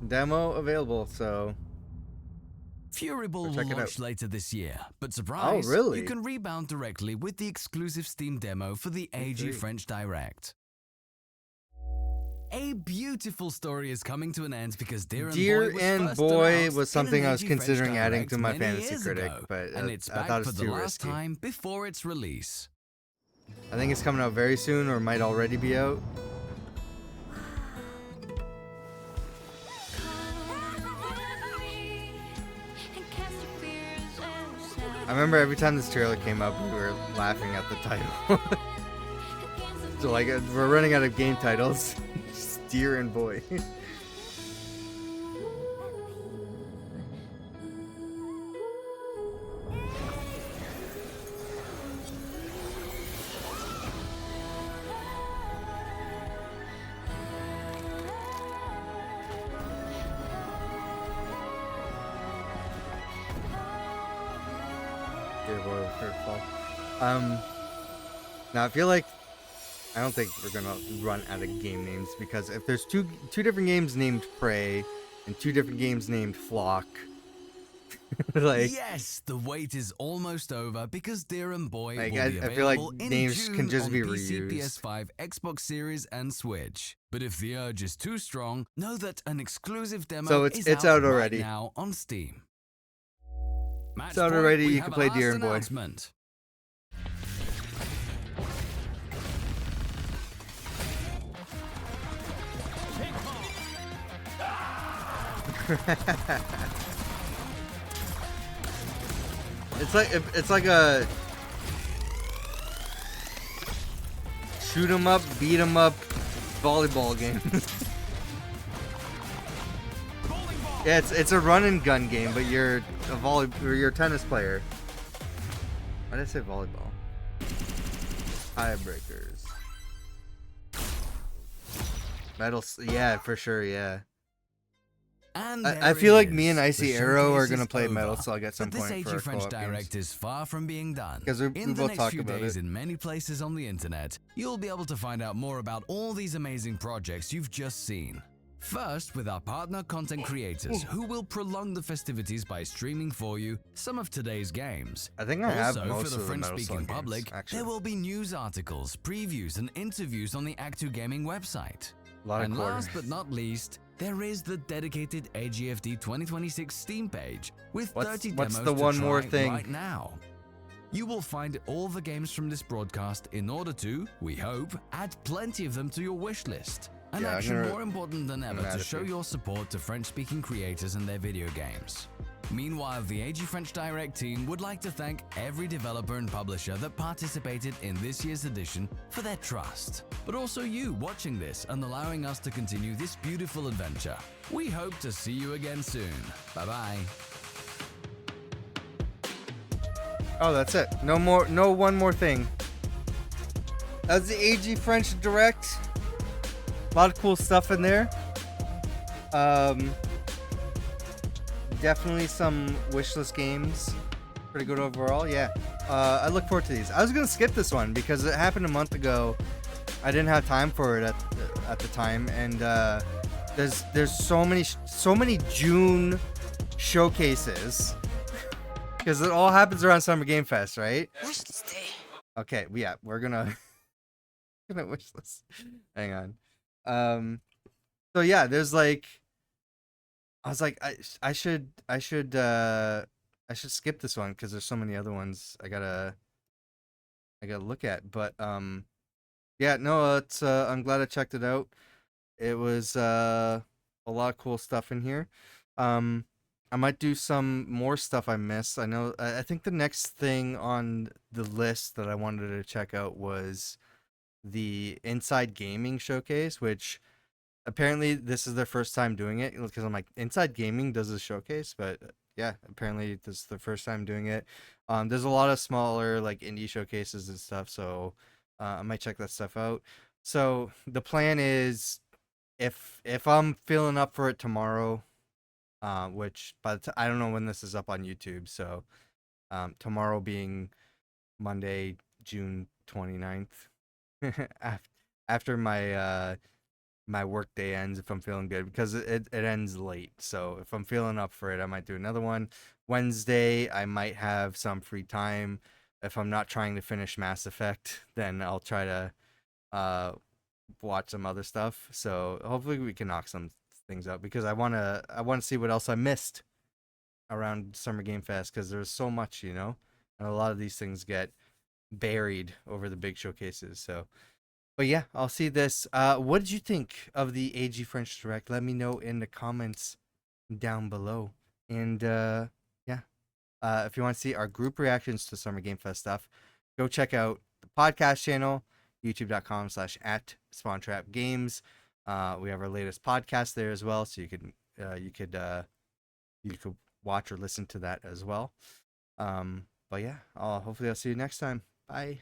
demo available, so Fury Ball check will it launch out. later this year, but surprise, really? you can rebound directly with the exclusive Steam demo for the AG E3. French Direct. A beautiful story is coming to an end because Dear and Boy was something I was AG French considering adding Direct to my many fantasy years critic, ago, but and it's I back thought it for was the too last risky. time before its release. I think it's coming out very soon, or might already be out. I remember every time this trailer came up, we were laughing at the title. So like, we're running out of game titles. Dear and Boy. Dear Boy with Third Fall. Now I feel like I don't think we're gonna run out of game names, because if there's two different games named Prey and two different games named Flock, like Yes, the wait is almost over because Dear and Boy Like, will be I feel like available in names June can just on be PC, reused. PS5, Xbox Series, and Switch. But if the urge is too strong, know that an exclusive demo So is it's out right already. now on Steam. It's out Matchpoint, already, we you have can a play last Dear and Boy. announcement. It's like a shoot 'em up, beat 'em up volleyball game. Yeah, it's a run and gun game, but you're you're a tennis player. Why did I say volleyball? Tiebreakers. Yeah, for sure, yeah. And I there feel it like me and is. Icy The Arrow are showcase gonna is play Metal over. Slug at some But point this for AG our French co-op games. Direct is far from being done. 'Cause we in the both next talk few about days, it. in many places on the internet, you'll be able to find out more about all these amazing projects you've just seen. First, with our partner content creators, who will prolong the festivities by streaming for you some of today's games. I think I have Also, most for the of the Metal French-speaking Slug games, public, actually. there will be news articles, previews, and interviews on the Act2 Gaming website. Lot of And last quarters. but not least, there is the dedicated AGFD 2026 Steam page with What's- 30 what's demos the to one try more thing? right now. You will find all the games from this broadcast in order to, we hope, add plenty of them to your wish list. An Yeah, I'm action gonna- more important than ever add to a show few. your support to French-speaking creators and their video games. Meanwhile, the AG French Direct team would like to thank every developer and publisher that participated in this year's edition for their trust, but also you watching this and allowing us to continue this beautiful adventure. We hope to see you again soon. Bye-bye. Oh, that's it. No one more thing. That's the AG French Direct. A lot of cool stuff in there. Definitely some wishlist games. Pretty good overall. Yeah. I look forward to these. I was gonna skip this one because it happened a month ago. I didn't have time for it at the time, and there's so many June showcases because it all happens around Summer Game Fest, right? Okay, yeah, we're gonna wish list. Hang on. So yeah, there's like, I was like, I should skip this one because there's so many other ones I gotta look at. But yeah, no, it's I'm glad I checked it out. It was a lot of cool stuff in here. I might do some more stuff I missed. I think the next thing on the list that I wanted to check out was the Inside Gaming Showcase, which apparently this is their first time doing it, because I'm like, Inside Gaming does a showcase, but yeah, apparently this is the first time doing it. There's a lot of smaller like indie showcases and stuff, so I might check that stuff out. So the plan is, if I'm feeling up for it tomorrow, which by the time, I don't know when this is up on YouTube, so tomorrow being Monday, June 29th, after my my work day ends if I'm feeling good, because it ends late. So if I'm feeling up for it, I might do another one. Wednesday, I might have some free time. If I'm not trying to finish Mass Effect, then I'll try to watch some other stuff. So hopefully we can knock some things out, because I wanna see what else I missed around Summer Game Fest, because there's so much, and a lot of these things get buried over the big showcases. So, but yeah, I'll see this. What did you think of the AG French Direct? Let me know in the comments down below. And if you want to see our group reactions to Summer Game Fest stuff, go check out the podcast channel, youtube.com/@SpawnTrapGames. We have our latest podcast there as well, so you could watch or listen to that as well. But yeah, hopefully I'll see you next time. Bye.